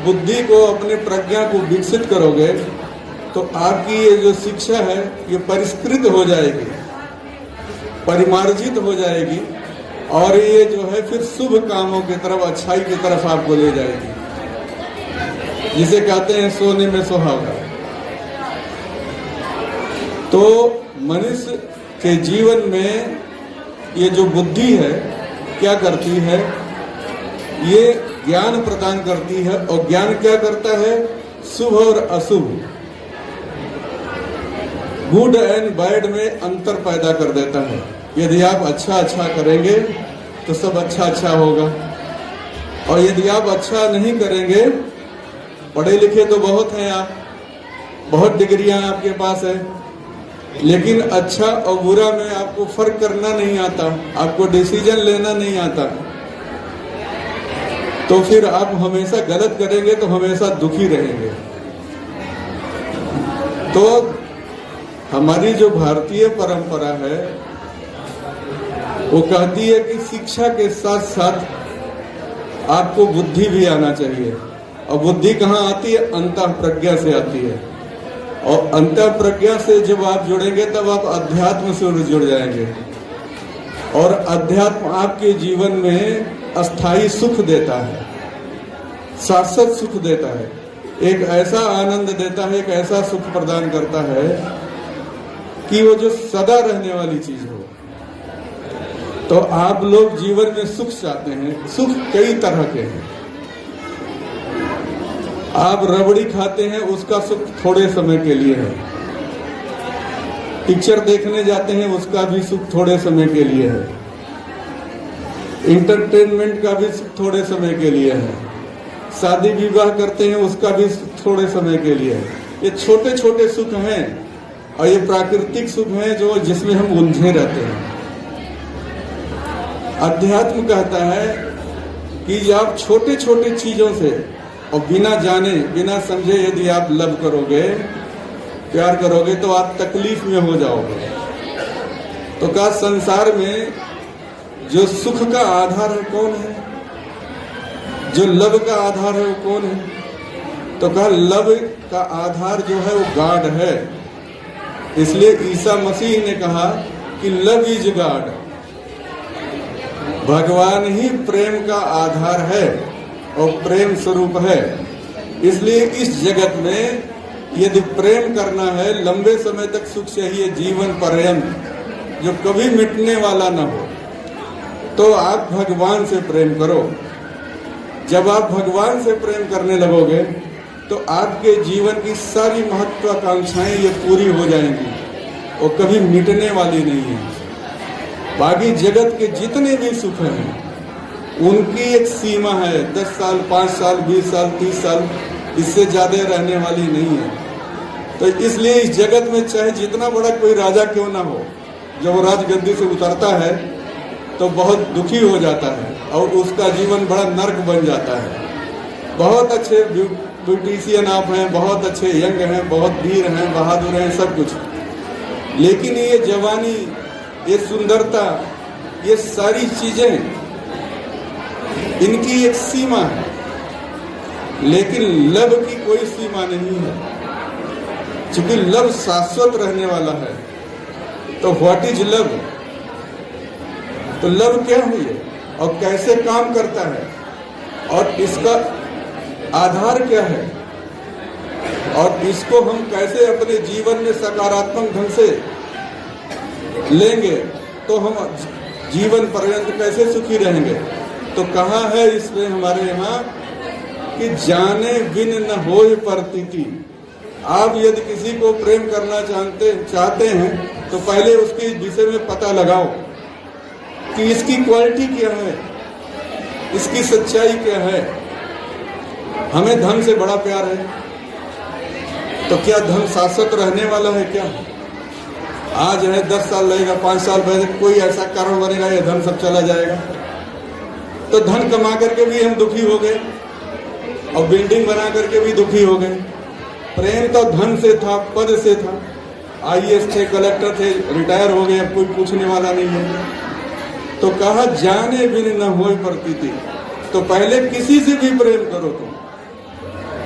S6: बुद्धि को, अपने प्रज्ञा को विकसित करोगे तो आपकी ये जो शिक्षा है ये परिष्कृत हो जाएगी, परिमार्जित हो जाएगी और ये जो है फिर शुभ कामों की तरफ, अच्छाई की तरफ आपको ले जाएगी, जिसे कहते हैं सोने में सुहागा। तो मनुष्य के जीवन में ये जो बुद्धि है क्या करती है, ये ज्ञान प्रदान करती है। और ज्ञान क्या करता है, शुभ और अशुभ, गुड एंड बैड में अंतर पैदा कर देता है। यदि आप अच्छा करेंगे तो सब अच्छा होगा, और यदि आप अच्छा नहीं करेंगे, पढ़े लिखे तो बहुत हैं आप, बहुत डिग्रियां आपके पास है, लेकिन अच्छा और बुरा में आपको फर्क करना नहीं आता, आपको डिसीजन लेना नहीं आता, तो फिर आप हमेशा गलत करेंगे तो हमेशा दुखी रहेंगे। तो हमारी जो भारतीय परंपरा है वो कहती है कि शिक्षा के साथ साथ आपको बुद्धि भी आना चाहिए। और बुद्धि कहाँ आती है, अंतः प्रज्ञा से आती है। और अंतः प्रज्ञा से जब आप जुड़ेंगे तब आप अध्यात्म से जुड़ जाएंगे, और अध्यात्म आपके जीवन में अस्थाई सुख देता है, शाश्वत सुख देता है, एक ऐसा आनंद देता है, एक ऐसा सुख प्रदान करता है कि वो जो सदा रहने वाली चीज हो। तो आप लोग जीवन में सुख चाहते हैं, सुख कई तरह के हैं। आप रबड़ी खाते हैं, उसका सुख थोड़े समय के लिए है। पिक्चर देखने जाते हैं, उसका भी सुख थोड़े समय के लिए है। इंटरटेनमेंट का भी सुख थोड़े समय के लिए है। शादी विवाह करते हैं, उसका भी सुख थोड़े समय के लिए है। ये छोटे छोटे सुख हैं और ये प्राकृतिक सुख हैं जो जिसमें हम उलझे रहते हैं। अध्यात्म कहता है कि आप छोटे छोटे चीजों से और बिना जाने बिना समझे यदि आप लव करोगे, प्यार करोगे, तो आप तकलीफ में हो जाओगे। तो क्या संसार में जो सुख का आधार है कौन है, जो लव का आधार है वो कौन है? तो कहा लव का आधार जो है वो गॉड है। इसलिए ईसा मसीह ने कहा कि लव इज गॉड, भगवान ही प्रेम का आधार है और प्रेम स्वरूप है। इसलिए इस जगत में यदि प्रेम करना है, लंबे समय तक सुख चाहिए, जीवन पर्यंत, जो कभी मिटने वाला ना हो, तो आप भगवान से प्रेम करो। जब आप भगवान से प्रेम करने लगोगे तो आपके जीवन की सारी महत्वाकांक्षाएं ये पूरी हो जाएंगी और कभी मिटने वाली नहीं है। बाकी जगत के जितने भी सुख हैं उनकी एक सीमा है, 10 साल, 5 साल, 20 साल, 30 साल, इससे ज्यादा रहने वाली नहीं है। तो इसलिए इस जगत में चाहे जितना बड़ा कोई राजा क्यों ना हो, जब वो राजगद्दी से उतरता है तो बहुत दुखी हो जाता है और उसका जीवन बड़ा नर्क बन जाता है। बहुत अच्छे ब्यूटिशियन आप हैं, बहुत अच्छे यंग हैं, बहुत वीर हैं, बहादुर हैं, सब कुछ, लेकिन ये जवानी ये सुंदरता, ये सारी चीजें, इनकी एक सीमा है, लेकिन लव की कोई सीमा नहीं है। क्योंकि लव शाश्वत रहने वाला है। तो व्हाट इज लव? तो लव क्या है ये और कैसे काम करता है और इसका आधार क्या है और इसको हम कैसे अपने जीवन में सकारात्मक ढंग से लेंगे तो हम जीवन पर्यंत कैसे सुखी रहेंगे। तो कहा है इसमें हमारे यहाँ कि जाने बिन न होए प्रतीति। आप यदि किसी को प्रेम करना चाहते हैं तो पहले उसके विषय में पता लगाओ कि इसकी क्वालिटी क्या है, इसकी सच्चाई क्या है। हमें धन से बड़ा प्यार है, तो क्या धन शाश्वत रहने वाला है? क्या आज है 10 साल लगेगा, 5 साल पहले कोई ऐसा कारण बनेगा ये धन सब चला जाएगा। तो धन कमा करके भी हम दुखी हो गए और बिल्डिंग बना करके भी दुखी हो गए। प्रेम तो धन से था, पद से था। IAS थे, कलेक्टर थे, रिटायर हो गए, अब कोई पूछने वाला नहीं है। तो कहा जाने बिन न होए प्रतीति। तो पहले किसी से भी प्रेम करो तुम,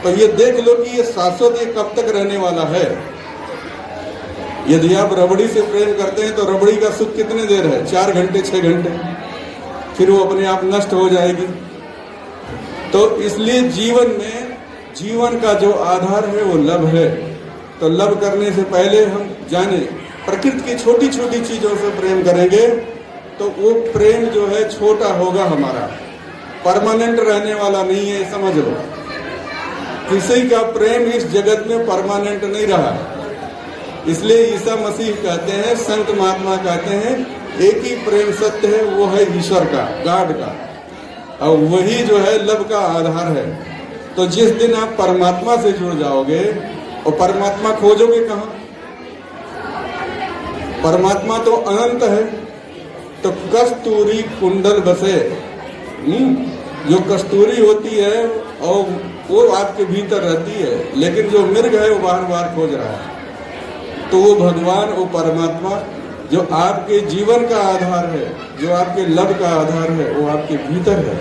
S6: तो ये देख लो कि ये शाश्वत ये कब तक रहने वाला है। यदि आप रबड़ी से प्रेम करते हैं तो रबड़ी का सुख कितने देर है? 4 घंटे 6 घंटे, फिर वो अपने आप नष्ट हो जाएगी। तो इसलिए जीवन में जीवन का जो आधार है वो लव है। तो लव करने से पहले हम जाने प्रकृति की छोटी छोटी चीजों से प्रेम करेंगे तो वो प्रेम जो है छोटा होगा, हमारा परमानेंट रहने वाला नहीं है, समझ लो। किसी का प्रेम इस जगत में परमानेंट नहीं रहा। इसलिए ईसा मसीह कहते हैं, संत महात्मा कहते हैं, एक ही प्रेम सत्य है, वो है ईश्वर का, गॉड का, और वही जो है लव का आधार है। तो जिस दिन आप परमात्मा से जुड़ जाओगे और परमात्मा खोजोगे कहाँ? परमात्मा तो अनंत है। तो कस्तूरी कुंडल बसे, जो कस्तूरी होती है और वो आपके भीतर रहती है, लेकिन जो मृग है वो बार बार खोज रहा है। तो वो भगवान, वो परमात्मा जो आपके जीवन का आधार है, जो आपके लव का आधार है, वो आपके भीतर है।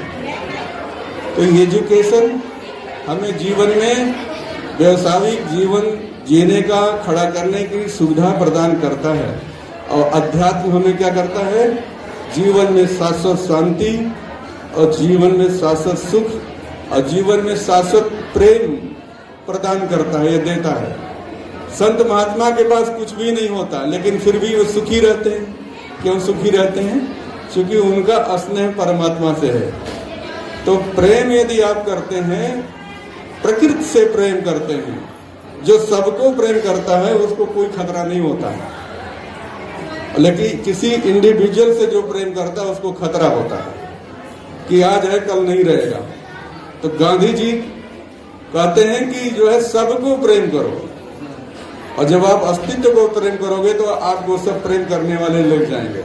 S6: तो एजुकेशन हमें जीवन में व्यवसायिक जीवन जीने का, खड़ा करने की सुविधा प्रदान करता है। और अध्यात्म हमें क्या करता है? जीवन में शाश्वत शांति और जीवन में शाश्वत सुख और जीवन में शाश्वत प्रेम प्रदान करता है, ये देता है। संत महात्मा के पास कुछ भी नहीं होता, लेकिन फिर भी वो सुखी रहते हैं। क्यों सुखी रहते हैं? क्योंकि उनका स्नेह परमात्मा से है। तो प्रेम यदि आप करते हैं, प्रकृति से प्रेम करते हैं, जो सबको प्रेम करता है उसको कोई खतरा नहीं होता है। लेकिन किसी इंडिविजुअल से जो प्रेम करता है उसको खतरा होता है कि आज है कल नहीं रहेगा। तो गांधी जी कहते हैं कि जो है सबको प्रेम करो, और जब आप अस्तित्व को प्रेम करोगे तो आपको सब प्रेम करने वाले लोग जाएंगे।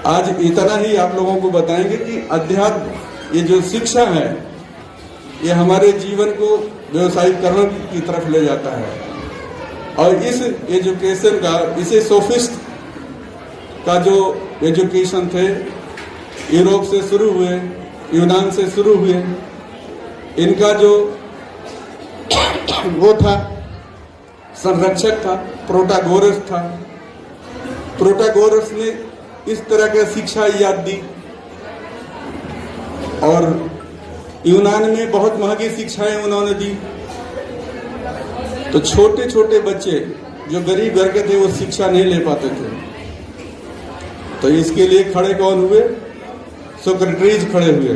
S6: आज इतना ही आप लोगों को बताएंगे कि अध्यात्म, ये जो शिक्षा है, ये हमारे जीवन को व्यवसायीकरण की तरफ ले जाता है। और इस एजुकेशन का, इसे सोफिस्ट का जो एजुकेशन थे, यूरोप से शुरू हुए, यूनान से शुरू हुए, इनका जो वो था संरक्षक था, प्रोटागोरस था। प्रोटागोरस ने इस तरह की शिक्षा याद दी और यूनान में बहुत महंगी शिक्षाएं उन्होंने दी। तो छोटे छोटे बच्चे जो गरीब घर के थे वो शिक्षा नहीं ले पाते थे। तो इसके लिए खड़े कौन हुए? सोक्रेटिस खड़े हुए,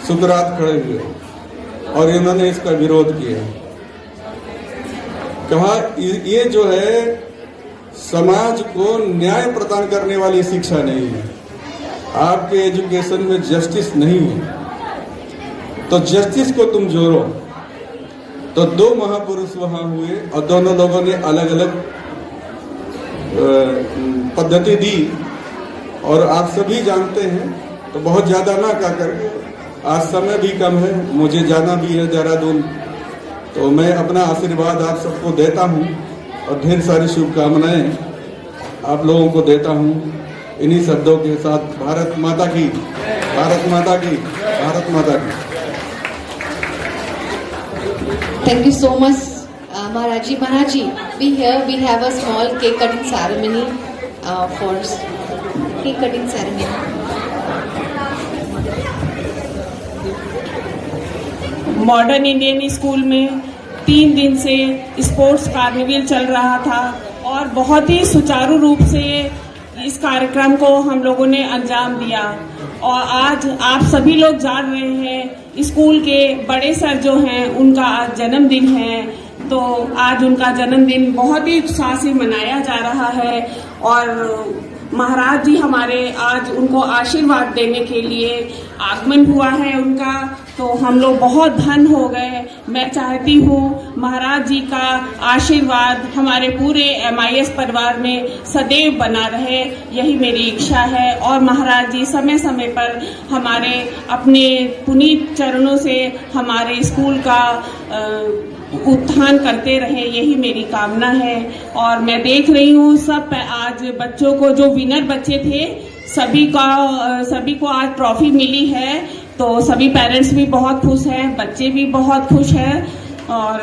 S6: सुकरात खड़े हुए और इन्होंने इसका विरोध किया। कहा ये जो है समाज को न्याय प्रदान करने वाली शिक्षा नहीं है, आपके एजुकेशन में जस्टिस नहीं है। तो जस्टिस को तुम जोड़ो। तो 2 महापुरुष वहां हुए और दोनों लोगों ने अलग अलग पद्धति दी। और आप सभी जानते हैं, तो बहुत ज़्यादा ना कह करके, आज समय भी कम है, मुझे जाना भी है देहरादून, तो मैं अपना आशीर्वाद आप सबको देता हूँ और ढेर सारी शुभकामनाएं। आप लोगों को देता हूँ। इन्हीं शब्दों के साथ भारत माता की, भारत माता की, भारत माता की।
S11: Thank you so much, Maharaji. Maharaji, we have a small cake cutting ceremony for cake cutting ceremony.
S3: Modern Indian school में 3 दिन से स्पोर्ट्स कार्निवल चल रहा था और बहुत ही सुचारू रूप से इस कार्यक्रम को हम लोगों ने अंजाम दिया। और आज आप सभी लोग जान रहे हैं स्कूल के बड़े सर जो हैं उनका आज जन्मदिन है, तो आज उनका जन्मदिन बहुत ही उत्साह से मनाया जा रहा है। और महाराज जी हमारे आज उनको आशीर्वाद देने के लिए आगमन हुआ है उनका, तो हम लोग बहुत धन्य हो गए। मैं चाहती हूँ महाराज जी का आशीर्वाद हमारे पूरे MIS परिवार में सदैव बना रहे, यही मेरी इच्छा है। और महाराज जी समय समय पर हमारे अपने पुनीत चरणों से हमारे स्कूल का उत्थान करते रहे, यही मेरी कामना है। और मैं देख रही हूँ सब आज बच्चों को, जो विनर बच्चे थे सभी को आज ट्रॉफी मिली है, तो सभी पेरेंट्स भी बहुत खुश हैं, बच्चे भी बहुत खुश हैं। और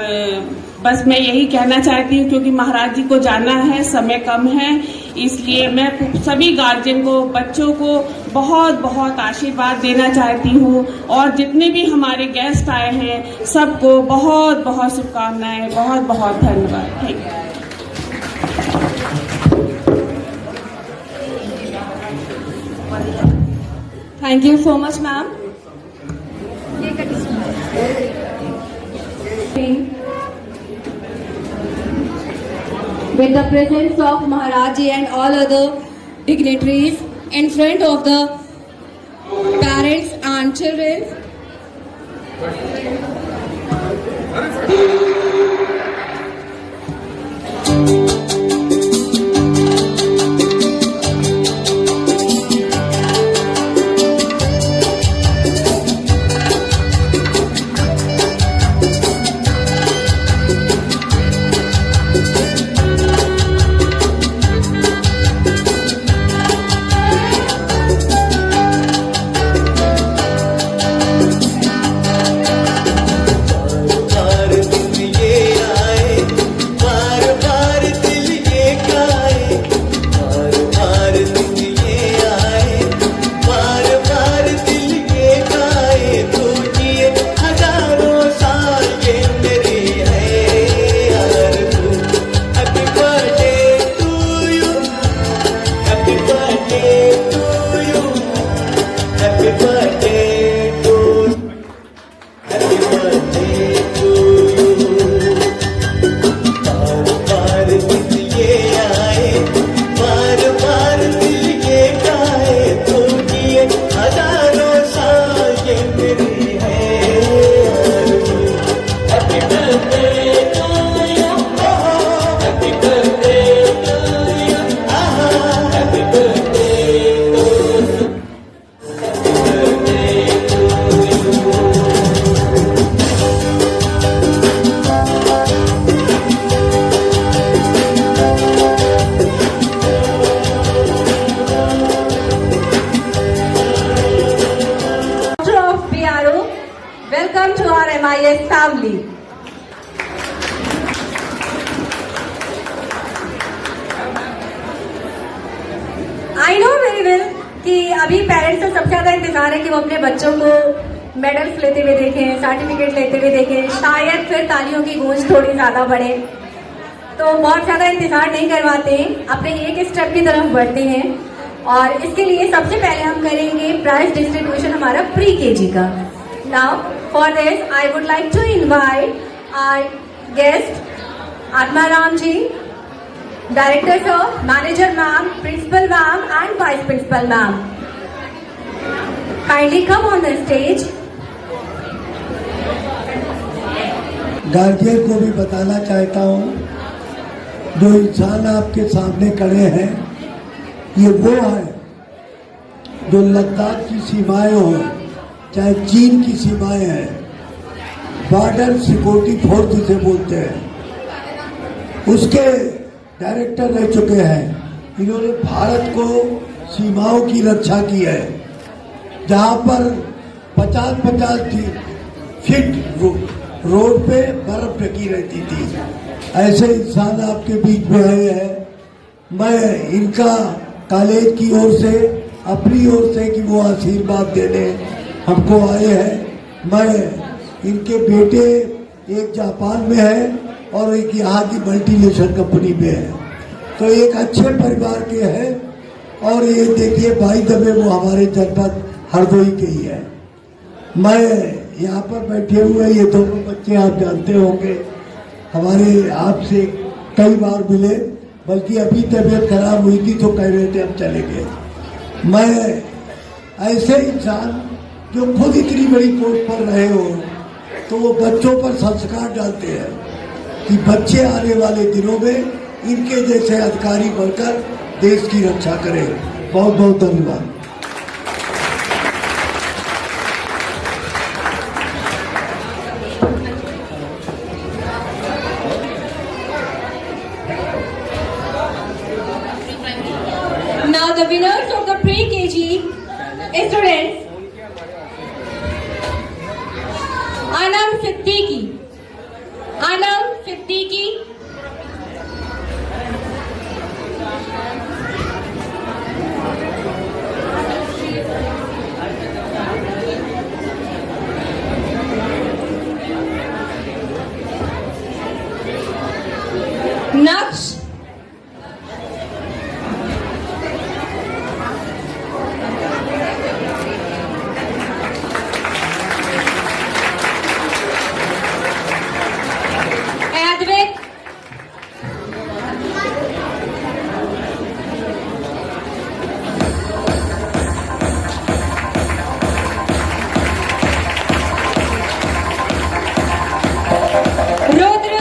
S3: बस मैं यही कहना चाहती हूँ, क्योंकि महाराज जी को जाना है, समय कम है, इसलिए मैं सभी गार्जियन को, बच्चों को बहुत बहुत आशीर्वाद देना चाहती हूँ। और जितने भी हमारे गेस्ट आए हैं सबको बहुत बहुत शुभकामनाएं, बहुत बहुत धन्यवाद। Thank you.
S11: Thank you so much, ma'am. With the presence of Maharaji and all other dignitaries in front of the parents and children, welcome to our MIS family. I know very well कि अभी पेरेंट्स को सबसे ज़्यादा इंतजार है कि वो अपने बच्चों को मेडल्स लेते हुए देखें, सर्टिफिकेट लेते हुए देखें, शायद फिर तालियों की गूंज थोड़ी ज़्यादा बढ़े, तो बहुत ज़्यादा इंतजार नहीं करवाते, अपने एक स्टेप की तरफ बढ़ते हैं। और इसके लिए सबसे पहले हम करेंगे प्राइज डिस्ट्रीब्यूशन हमारा प्री केजी का। Now for this I would like to invite our guest Atmaram ji, Director sir, Manager ma'am, Principal ma'am and Vice Principal ma'am. Kindly come on the stage.
S8: Guardian को भी बताना चाहता हूँ, जो इंसान आपके सामने खड़े हैं ये वो है जो लद्दाख की सीमाएं हो, चाहे चीन की सीमाएं हैं, बॉर्डर सिक्योरिटी फोर्स जिसे बोलते हैं, उसके डायरेक्टर रह चुके हैं। इन्होंने भारत को सीमाओं की रक्षा की है। जहाँ पर 50-50 फीट रोड पे बर्फ ढकी रहती थी, ऐसे इंसान आपके बीच में आए हैं। मैं इनका कॉलेज की ओर से, अपनी ओर से कि वो आशीर्वाद देने हमको आए हैं। मैं इनके बेटे एक जापान में है और एक यहाँ की मल्टीनेशनल कंपनी में है, तो एक अच्छे परिवार के हैं। और ये देखिए भाई दबे वो हमारे जनपद हरदोई के ही है। मैं यहाँ पर बैठे हुए ये दोनों बच्चे आप जानते होंगे, हमारे आपसे कई बार मिले, बल्कि अभी तबीयत खराब हुई थी तो कह रहे थे हम चले गए। मैं ऐसे इंसान जो खुद इतनी बड़ी पोस्ट पर रहे हो तो वो बच्चों पर संस्कार डालते हैं कि बच्चे आने वाले दिनों में इनके जैसे अधिकारी बनकर देश की रक्षा करें। बहुत बहुत धन्यवाद।
S11: Now the winners of the pre-KG students, Anam Siddiqui, Naksh, Advait, Rudra,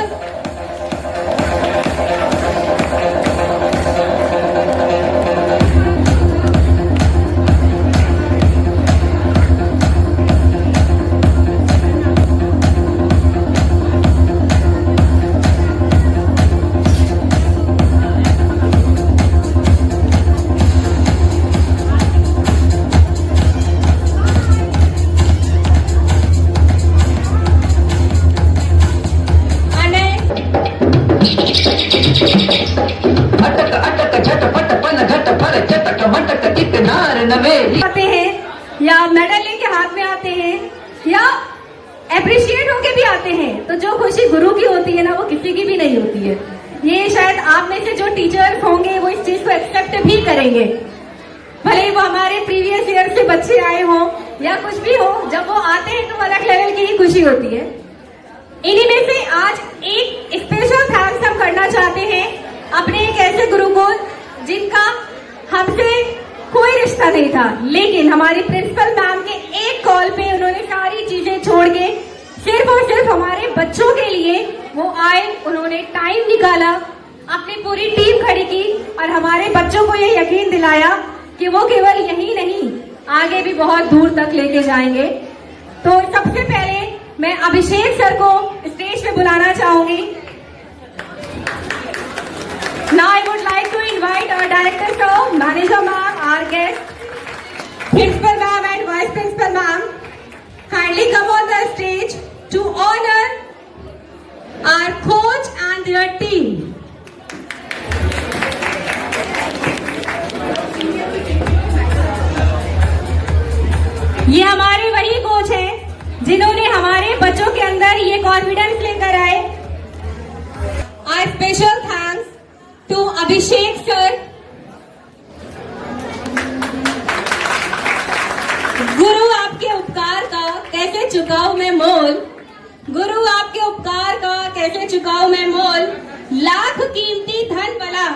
S11: Anay, आते हैं या मेडल लेके हाथ में आते हैं या अप्रिशिएट होके भी आते हैं, तो जो खुशी गुरु की होती है ना वो किसी की भी नहीं होती है। ये शायद आप में से जो टीचर्स होंगे वो इस चीज को एक्सेप्ट भी करेंगे, भले ही वो हमारे प्रीवियस ईयर से बच्चे आए हों या कुछ भी हो, जब वो आते हैं तो अलग लेवल की ही खुशी होती है। इन्हीं में से आज एक स्पेशल थैंक्स हम करना चाहते हैं अपने एक ऐसे गुरु को जिनका हमसे कोई रिश्ता नहीं था, लेकिन हमारी प्रिंसिपल मैम के एक कॉल पे उन्होंने सारी चीजें छोड़ के सिर्फ और सिर्फ हमारे बच्चों के लिए वो आए, उन्होंने टाइम निकाला, अपनी पूरी टीम खड़ी की और हमारे बच्चों को ये यकीन दिलाया कि वो केवल यही नहीं आगे भी बहुत दूर तक लेके जाएंगे। तो सबसे पहले मैं अभिषेक सर को स्टेज पे बुलाना चाहूंगी। Now I would like to invite our director sir, manager ma'am, our guest, principal ma'am and vice principal ma'am, kindly come on the stage to honor our coach and their team. ये हमारे वही कोच हैं जिन्होंने हमारे बच्चों के अंदर ये कॉन्फिडेंस लेकर आए। Our special thanks to Abhishek sir, गुरु आपके उपकार का कैसे चुकाऊं मैं मोल, गुरु आपके उपकार का कैसे चुकाऊं मैं मोल, लाख कीमती धन वाला,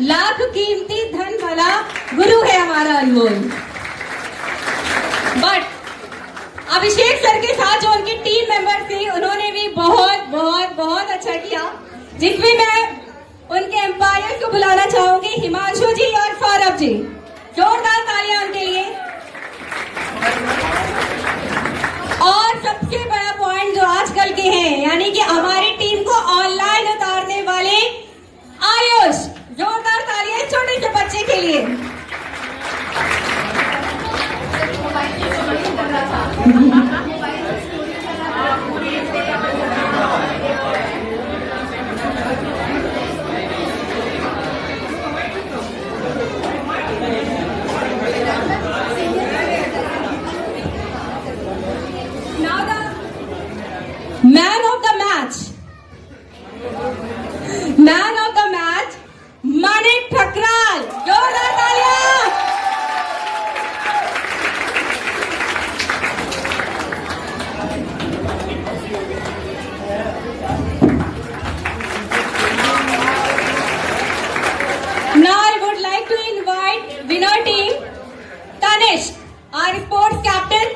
S11: लाख कीमती धन वाला गुरु है हमारा अनमोल। बट अभिषेक सर के साथ जो उनकी टीम मेंबर थी उन्होंने भी बहुत बहुत बहुत अच्छा किया, जिसमें मैं उनके एम्पायर को बुलाना चाहूंगी, हिमांशु जी और सौरभ जी, जोरदार तालियां उनके लिए। और सबसे बड़ा पॉइंट जो आजकल के हैं, यानी कि हमारी टीम को ऑनलाइन उतारने वाले आयुष, जोरदार तालियां छोटे से Now the man of the match. Man of the match, Manik Thakral. जोरदार तालियां. Now I would like to invite winner team, Tanishq, our sports captain.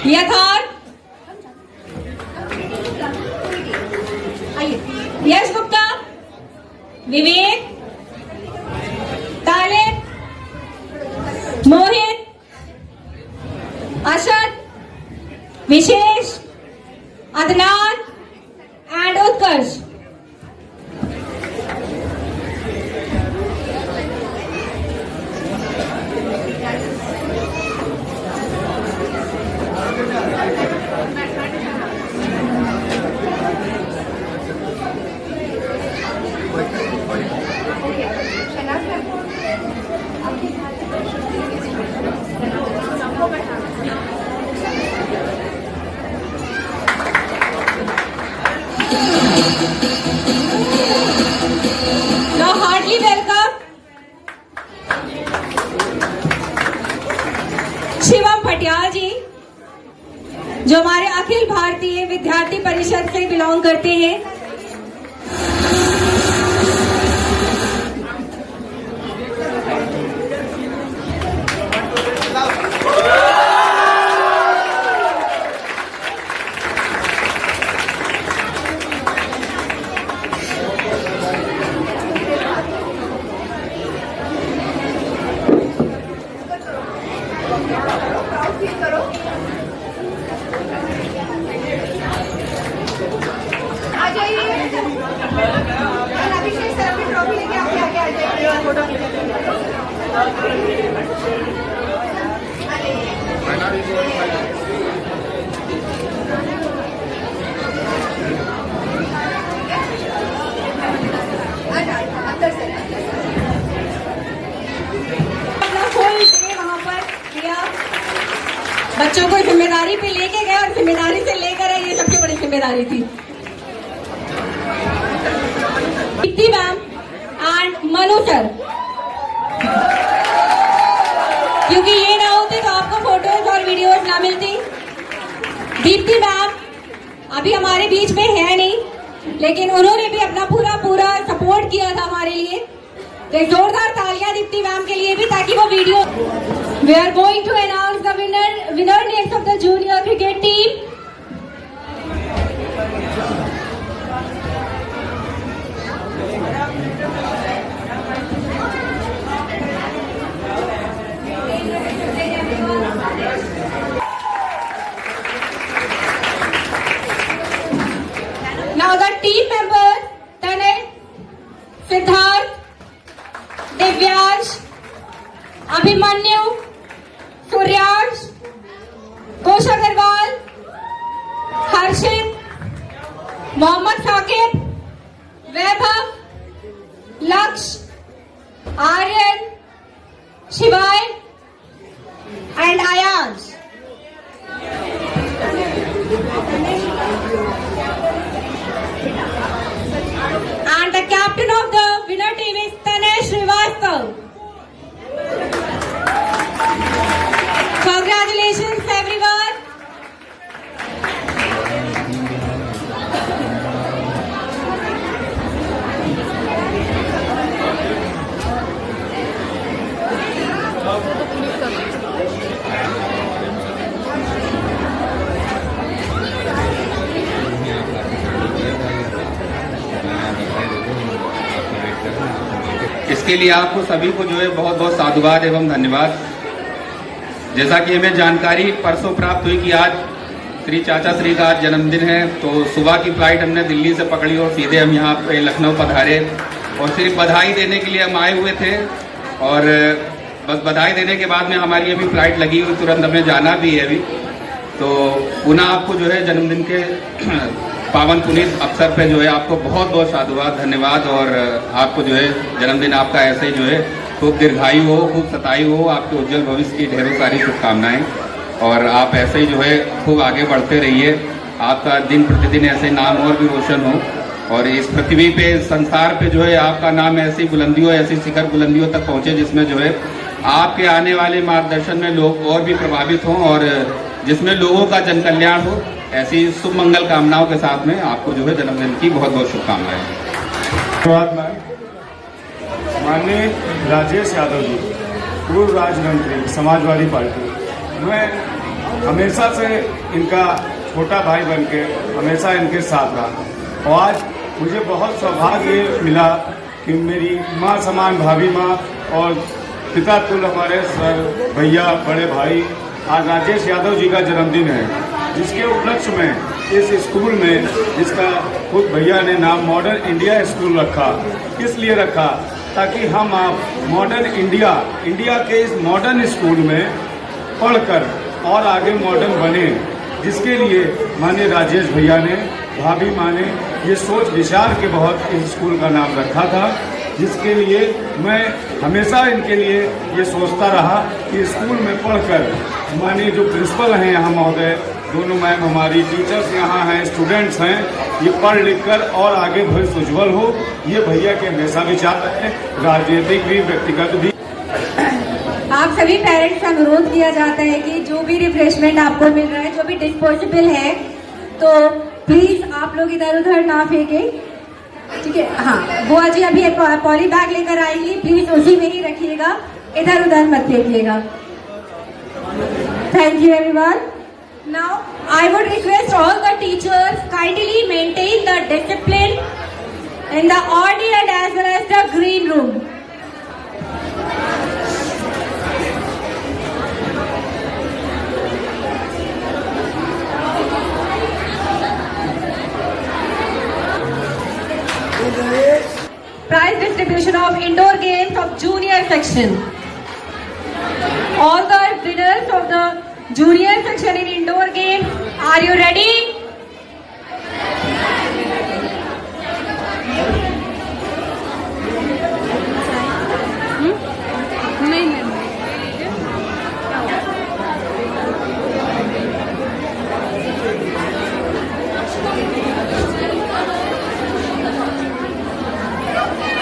S11: Yatharth, Yash Gupta, Vivek, Talib, Mohit, Ashad, Vishesh, Adnan and Utkarsh. Now heartily welcome Shivam Patiyal ji, जो हमारे अखिल भारतीय विद्यार्थी परिषद से बिलोंग करते हैं.
S12: आ जाइए. अभिषेक सर अपनी ट्रॉफी लेके आपके आगे आ जाइए. फोटो अंदर से
S11: अपना फुल डे वहाँ पर किया, बच्चों को जिम्मेदारी पे लेके गए और जिम्मेदारी से लेकर आए, ये सबसे बड़ी जिम्मेदारी थी. Deepti ma'am and Manu sir, क्योंकि ये ना होते तो आपको फोटोज और वीडियोज ना मिलती. दीप्ति मैम अभी हमारे बीच में है नहीं, लेकिन उन्होंने भी अपना पूरा सपोर्ट किया था हमारे लिए. तो एक जोरदार तालियां दीप्ति मैम के लिए भी, ताकि वो video. We are going to announce the winner names of the junior cricket team. Now the team members, Tanay, Siddharth, Divyansh, Abhimanyu, Suryansh, Kosh Agarwal, Harshit, Mohammad Saqib, Vaibhav, Laksh, Aryan, Shivay and Ayansh. And the captain of the winner team is Tanay Srivastav. Congratulations everyone.
S13: इसके लिए आपको सभी को जो है बहुत बहुत साधुवाद एवं धन्यवाद. जैसा कि हमें जानकारी परसों प्राप्त हुई कि आज श्री चाचा श्री का आज जन्मदिन है, तो सुबह की फ्लाइट हमने दिल्ली से पकड़ी और सीधे हम यहाँ पे लखनऊ पधारे और सिर्फ बधाई देने के लिए हम आए हुए थे. और बस बधाई देने के बाद में हमारी अभी फ्लाइट लगी हुई, तुरंत हमें जाना भी है अभी। तो पुनः आपको जो है जन्मदिन के पावन पुनीत अवसर पे जो है आपको बहुत बहुत साधुवाद, धन्यवाद। और आपको जो है जन्मदिन आपका ऐसे ही जो है खूब दीर्घायु हो, खूब सतायु हो, आपके उज्जवल भविष्य की ढेरों सारी शुभकामनाएं। और आप ऐसे ही जो है खूब आगे बढ़ते रहिए, आपका दिन प्रतिदिन ऐसे नाम और भी रोशन हो, और इस पृथ्वी पे, संसार पे जो है आपका नाम ऐसी बुलंदियों, ऐसी शिखर बुलंदियों तक पहुंचे जिसमें जो है आपके आने वाले मार्गदर्शन में लोग और भी प्रभावित हों, और जिसमें लोगों का जन कल्याण हो। ऐसी शुभ मंगल कामनाओं के साथ में आपको जो है जन्मदिन की बहुत बहुत शुभकामनाएं।
S14: माननीय राजेश यादव जी, पूर्व राज्य मंत्री समाजवादी पार्टी, मैं हमेशा से इनका छोटा भाई बनके हमेशा इनके साथ रहा, और आज मुझे बहुत सौभाग्य मिला कि मेरी माँ समान भाभी माँ और पिता तुल हमारे सर भैया बड़े भाई आज राजेश यादव जी का जन्मदिन है, जिसके उपलक्ष्य में इस स्कूल में, जिसका खुद भैया ने नाम मॉडर्न इंडिया स्कूल रखा, इसलिए रखा ताकि हम आप मॉडर्न इंडिया के इस मॉडर्न स्कूल में पढ़कर और आगे मॉडर्न बने, जिसके लिए माननीय राजेश भैया ने, भाभी माँ ने ये सोच विचार के बहुत इस स्कूल का नाम रखा था, जिसके लिए मैं हमेशा इनके लिए ये सोचता रहा कि स्कूल में पढ़कर माननीय जो प्रिंसिपल हैं यहाँ महोदय, दोनों मैम हमारी टीचर्स यहाँ हैं, स्टूडेंट्स हैं, ये पढ़ लिख कर और आगे भविष्य उज्जवल हो, ये भैया के हमेशा विचार हैं, राजनीतिक भी व्यक्तिगत भी।
S11: आप सभी पेरेंट्स से अनुरोध किया जाता है कि जो भी रिफ्रेशमेंट आपको मिल रहा है, जो भी डिस्पोजेबल है, तो प्लीज आप लोग इधर उधर ना फेंके, ठीक है। हाँ, बुआ जी अभी एक पॉली बैग लेकर आएंगी, प्लीज उसी में ही रखिएगा, इधर उधर मत फेंकिएगा। Thank you everyone. Now I would request all the teachers kindly maintain the discipline in the audience as well as the green room. Prize distribution of indoor games of junior section. All the winners of the junior section in indoor games, are you ready?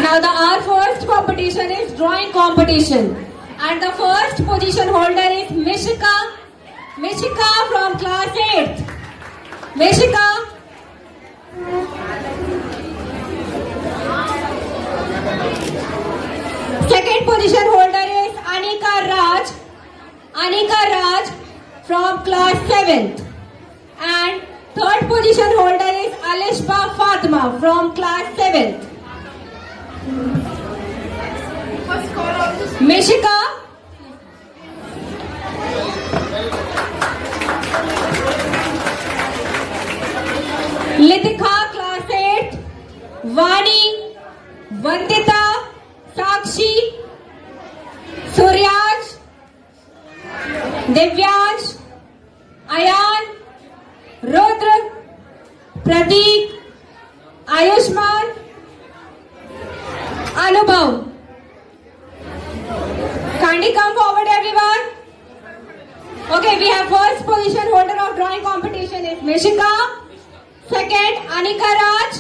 S11: Now our first competition is drawing competition, and the first position holder is Mishika from class 8th. Mishika. Second position holder is Anika Raj from class 7th, and third position holder is Alishba Fatima from class 7th. Mishika, Litika class 8, Vani, Vandita, Sakshi, Suryaj, Divyansh, Ayan, Rudra, Pradeep, Ayushman, Anubhav. Kindly come forward everyone. Okay, we have first position holder of drawing competition is Mishika. Second, Anika Raj.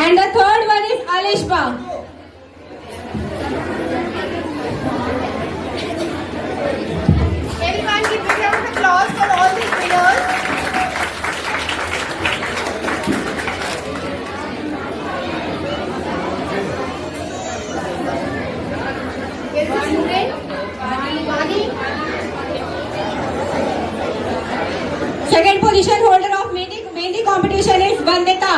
S11: And the third one is Alishba.
S12: Everyone give a round of applause for all these winners.
S11: Second position holder of Mehndi competition is Vandita.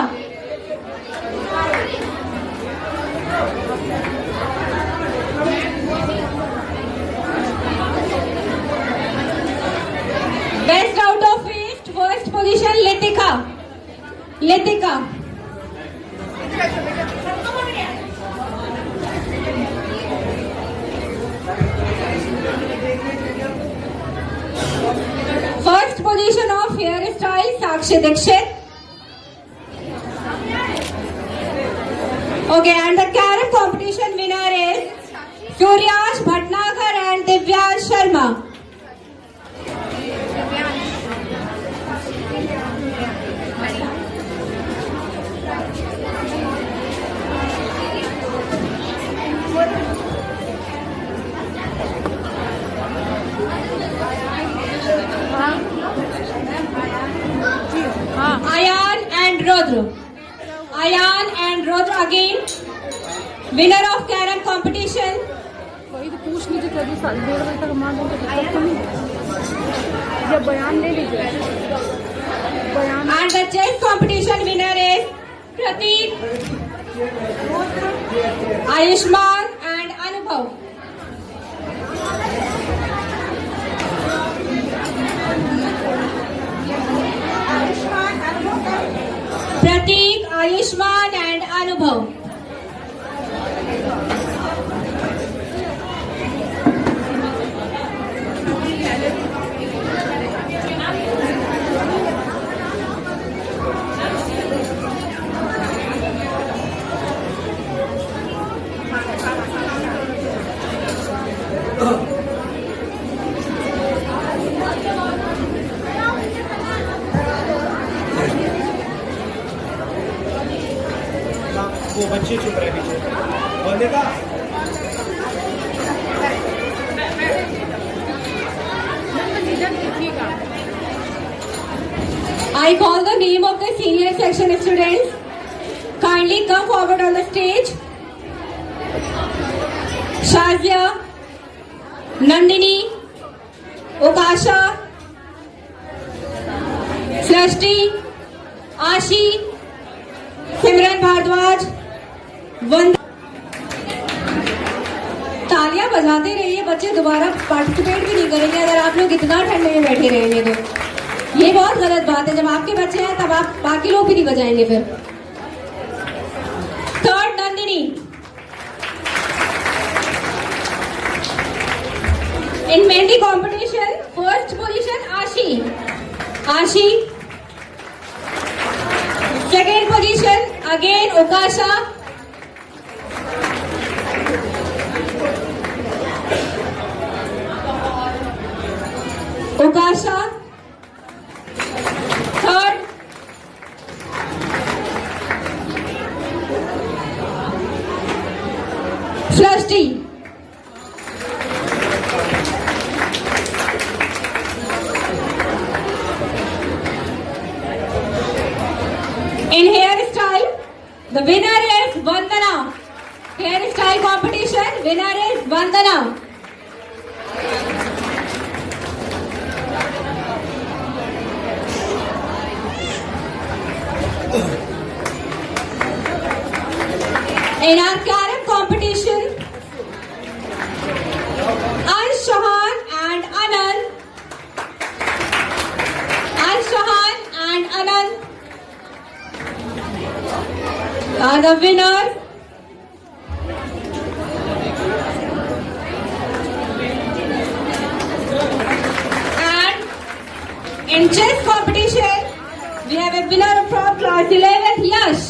S11: Sakshi Dixit. Okay, and the carom competition winner is Suryash Bhatnagar and Divyansh Sharma. Ayan and Rudra. Ayan and Rudra again, winner of carom competition.
S2: कोई तो पूछ लीजिए कभी 1:30 बजे तक मान देंगे तो नहीं जब बयान ले लीजिए बयान।
S11: And the chess competition winner is Prateek, Ayushman and Anubhav. Prateek, Ayushman and Anubhav.
S15: वो बच्चे चुप रहे पीछे बोलने का।
S11: I call the name of the senior section students. Kindly come forward on the stage. Shazia, Nandini, Ukasha, Srishti, Ashi, सिमरन भारद्वाज, वंदना। तालियां बजाते रहिए, बच्चे दोबारा पार्टिसिपेट भी नहीं करेंगे अगर आप लोग इतना ठंडे में बैठे रहेंगे तो। ये बहुत गलत बात है, जब आपके बच्चे हैं तब आप बाकी लोग भी नहीं बजाएंगे फिर। थर्ड नंदिनी। इन मेहंदी कॉम्पिटिशन फर्स्ट पोजीशन आशी। Second position again Ukasha. Third Srishti. In hairstyle, the winner is Vandana. Hairstyle competition, winner is Vandana. In our carom competition, Ansh Chauhan and Anand. Are the winners. And in chess competition, we have a winner from class 11th, Yash.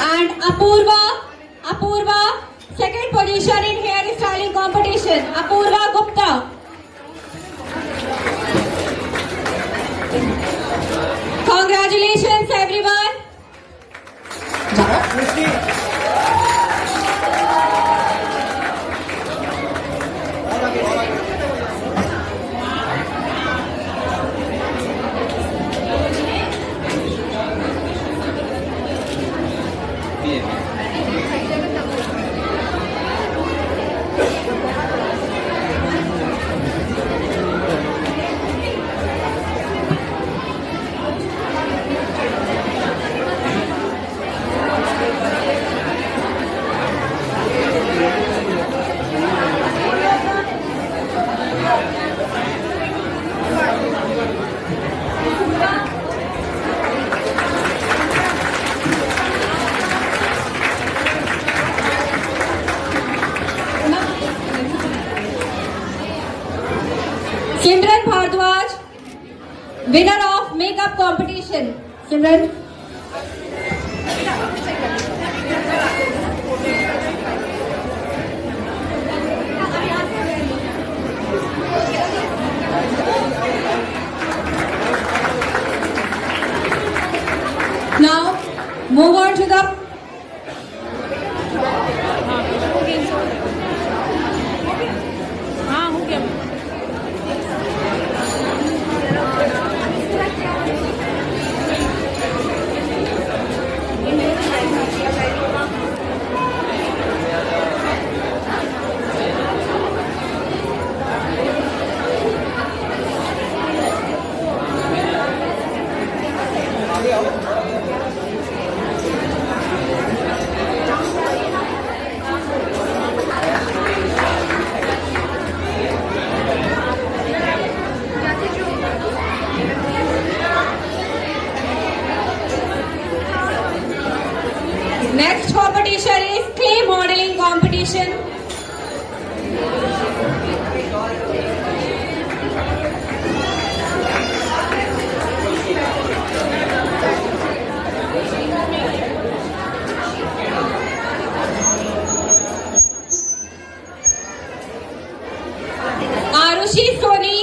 S11: And Apurva, second position in hair styling competition. Apurva Gupta. Congratulations everyone. winner of makeup competition. Simran. Now move on to the
S2: हाँ हो गया
S11: next competition is clay modeling competition. Arushi Soni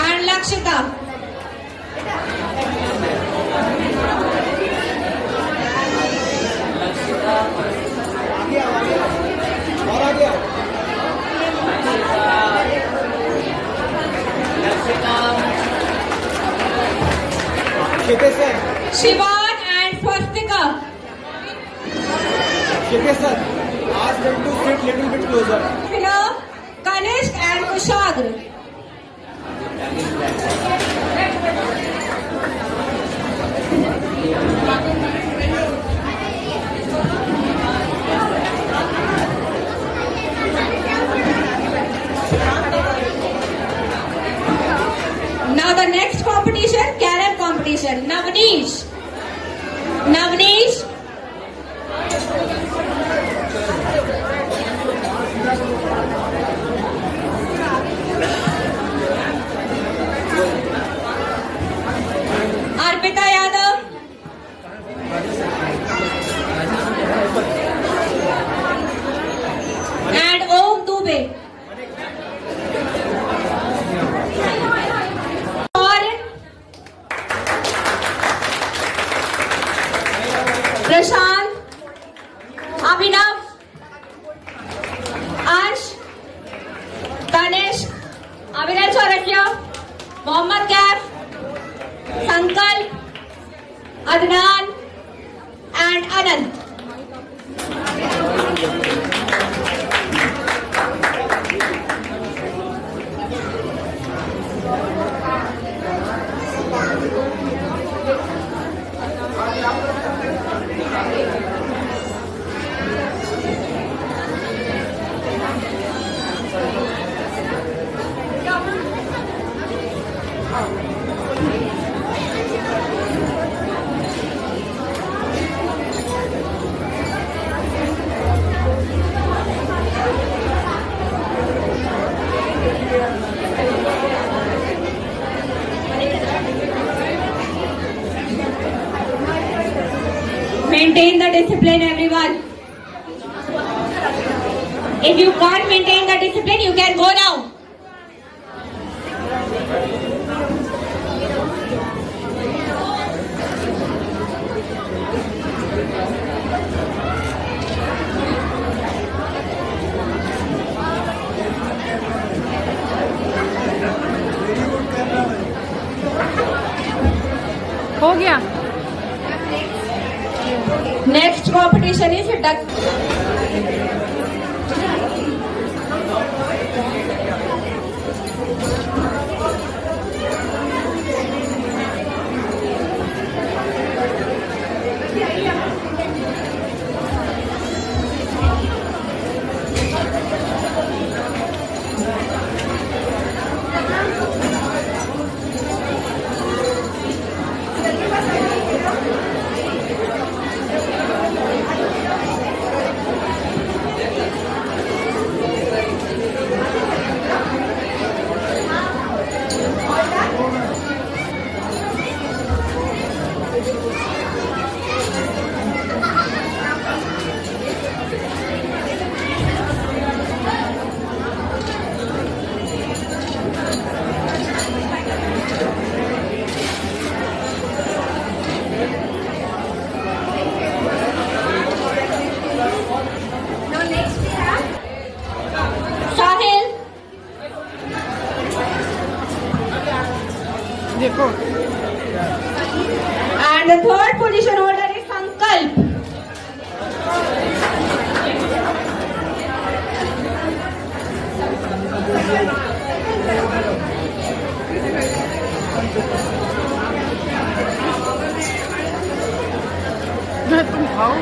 S11: and Lakshita. Shivan and Swastika.
S15: Ask them to sit little bit closer.
S11: Winner Kanishk and Kushagra. Now the next competition, carom competition. Navneesh. Arpita Yadav. And Om Dubey. Prashant, Abhinav, Ansh, Tanishk, Avinay Chaurasia, Mohammad Kaif, Sankal, Adnan and Anand. Maintain the discipline, everyone. If you can't maintain the discipline, you can go now.
S2: हो गया
S11: Next competition is duck. And the third position holder is Sankalp.
S2: तुम खाओ।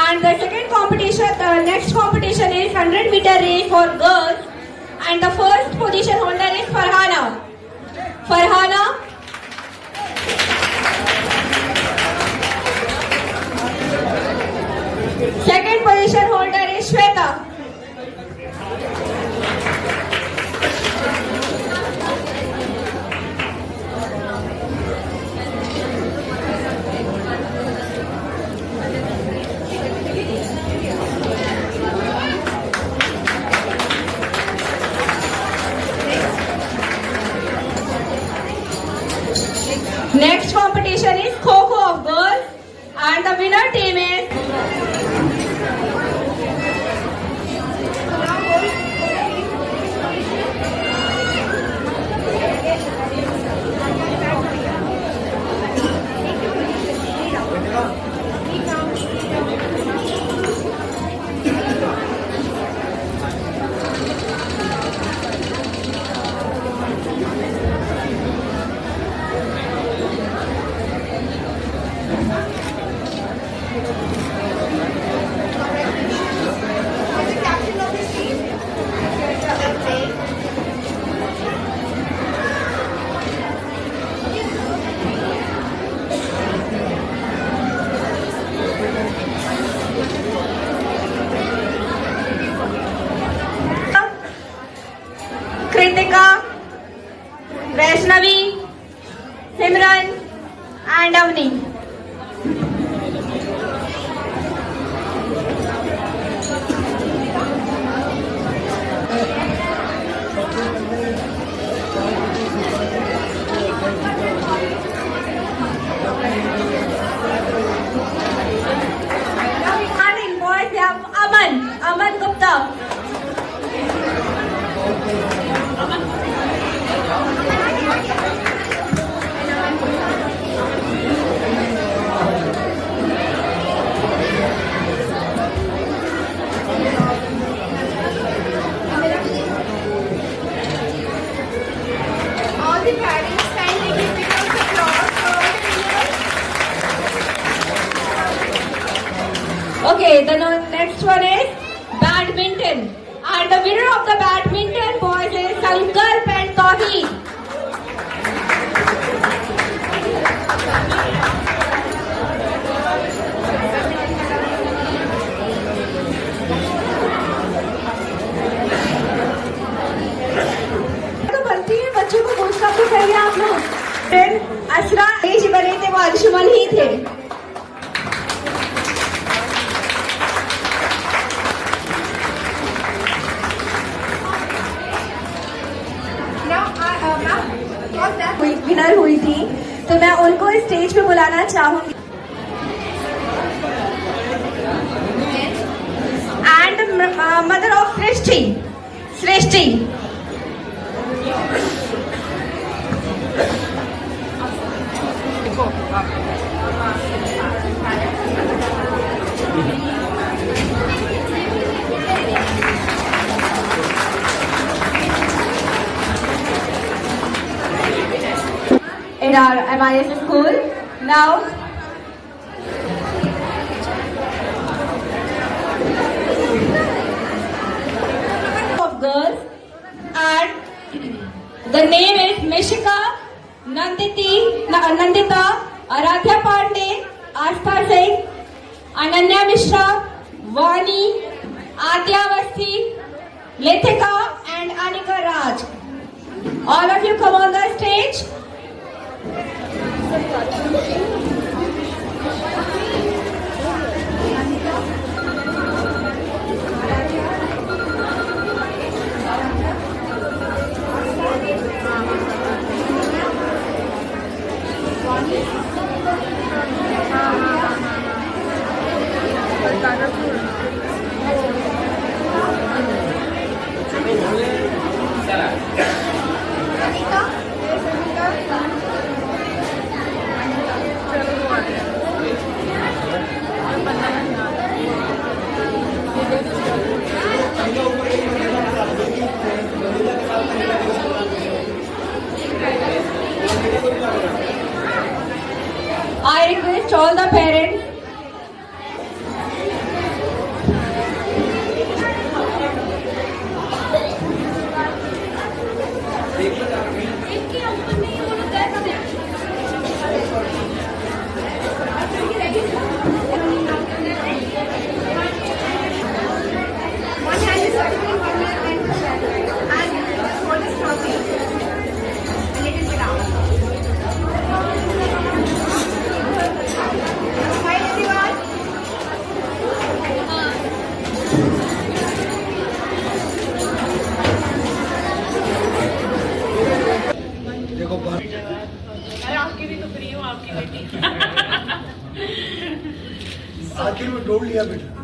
S11: And the second competition, the next competition is 100-meter race for girls. And the first position holder is Farhana. Farhana. Second position holder is Shweta. Next competition is Kho-Kho of girls, and the winner team is Kritika, Vaishnavi, Simran, and Avni. And in boys we have Aman Gupta.
S12: All the parents kindly give big round of applause for all the winners.
S11: Okay, the next one is badminton. And the winner of the badminton boys is Sankalp and Tawheed. तो बनती है बच्चों को पूछना तो चाहिए आप लोग। फिर असरा जी बने थे वो अंशुमन ही थे। विनर हुई थी तो मैं उनको स्टेज पे बुलाना चाहूंगी। And mother of Srishti in our MIS school. Now, of girls, and the name is Mishika, Nandita, Aradhya Pandey, Astha Singh, Ananya Mishra, Vani, Adya Avasthi, Lithika, and Anika Raj. All of you come on the stage.
S8: आखिर में दौड़ लिया बेटा।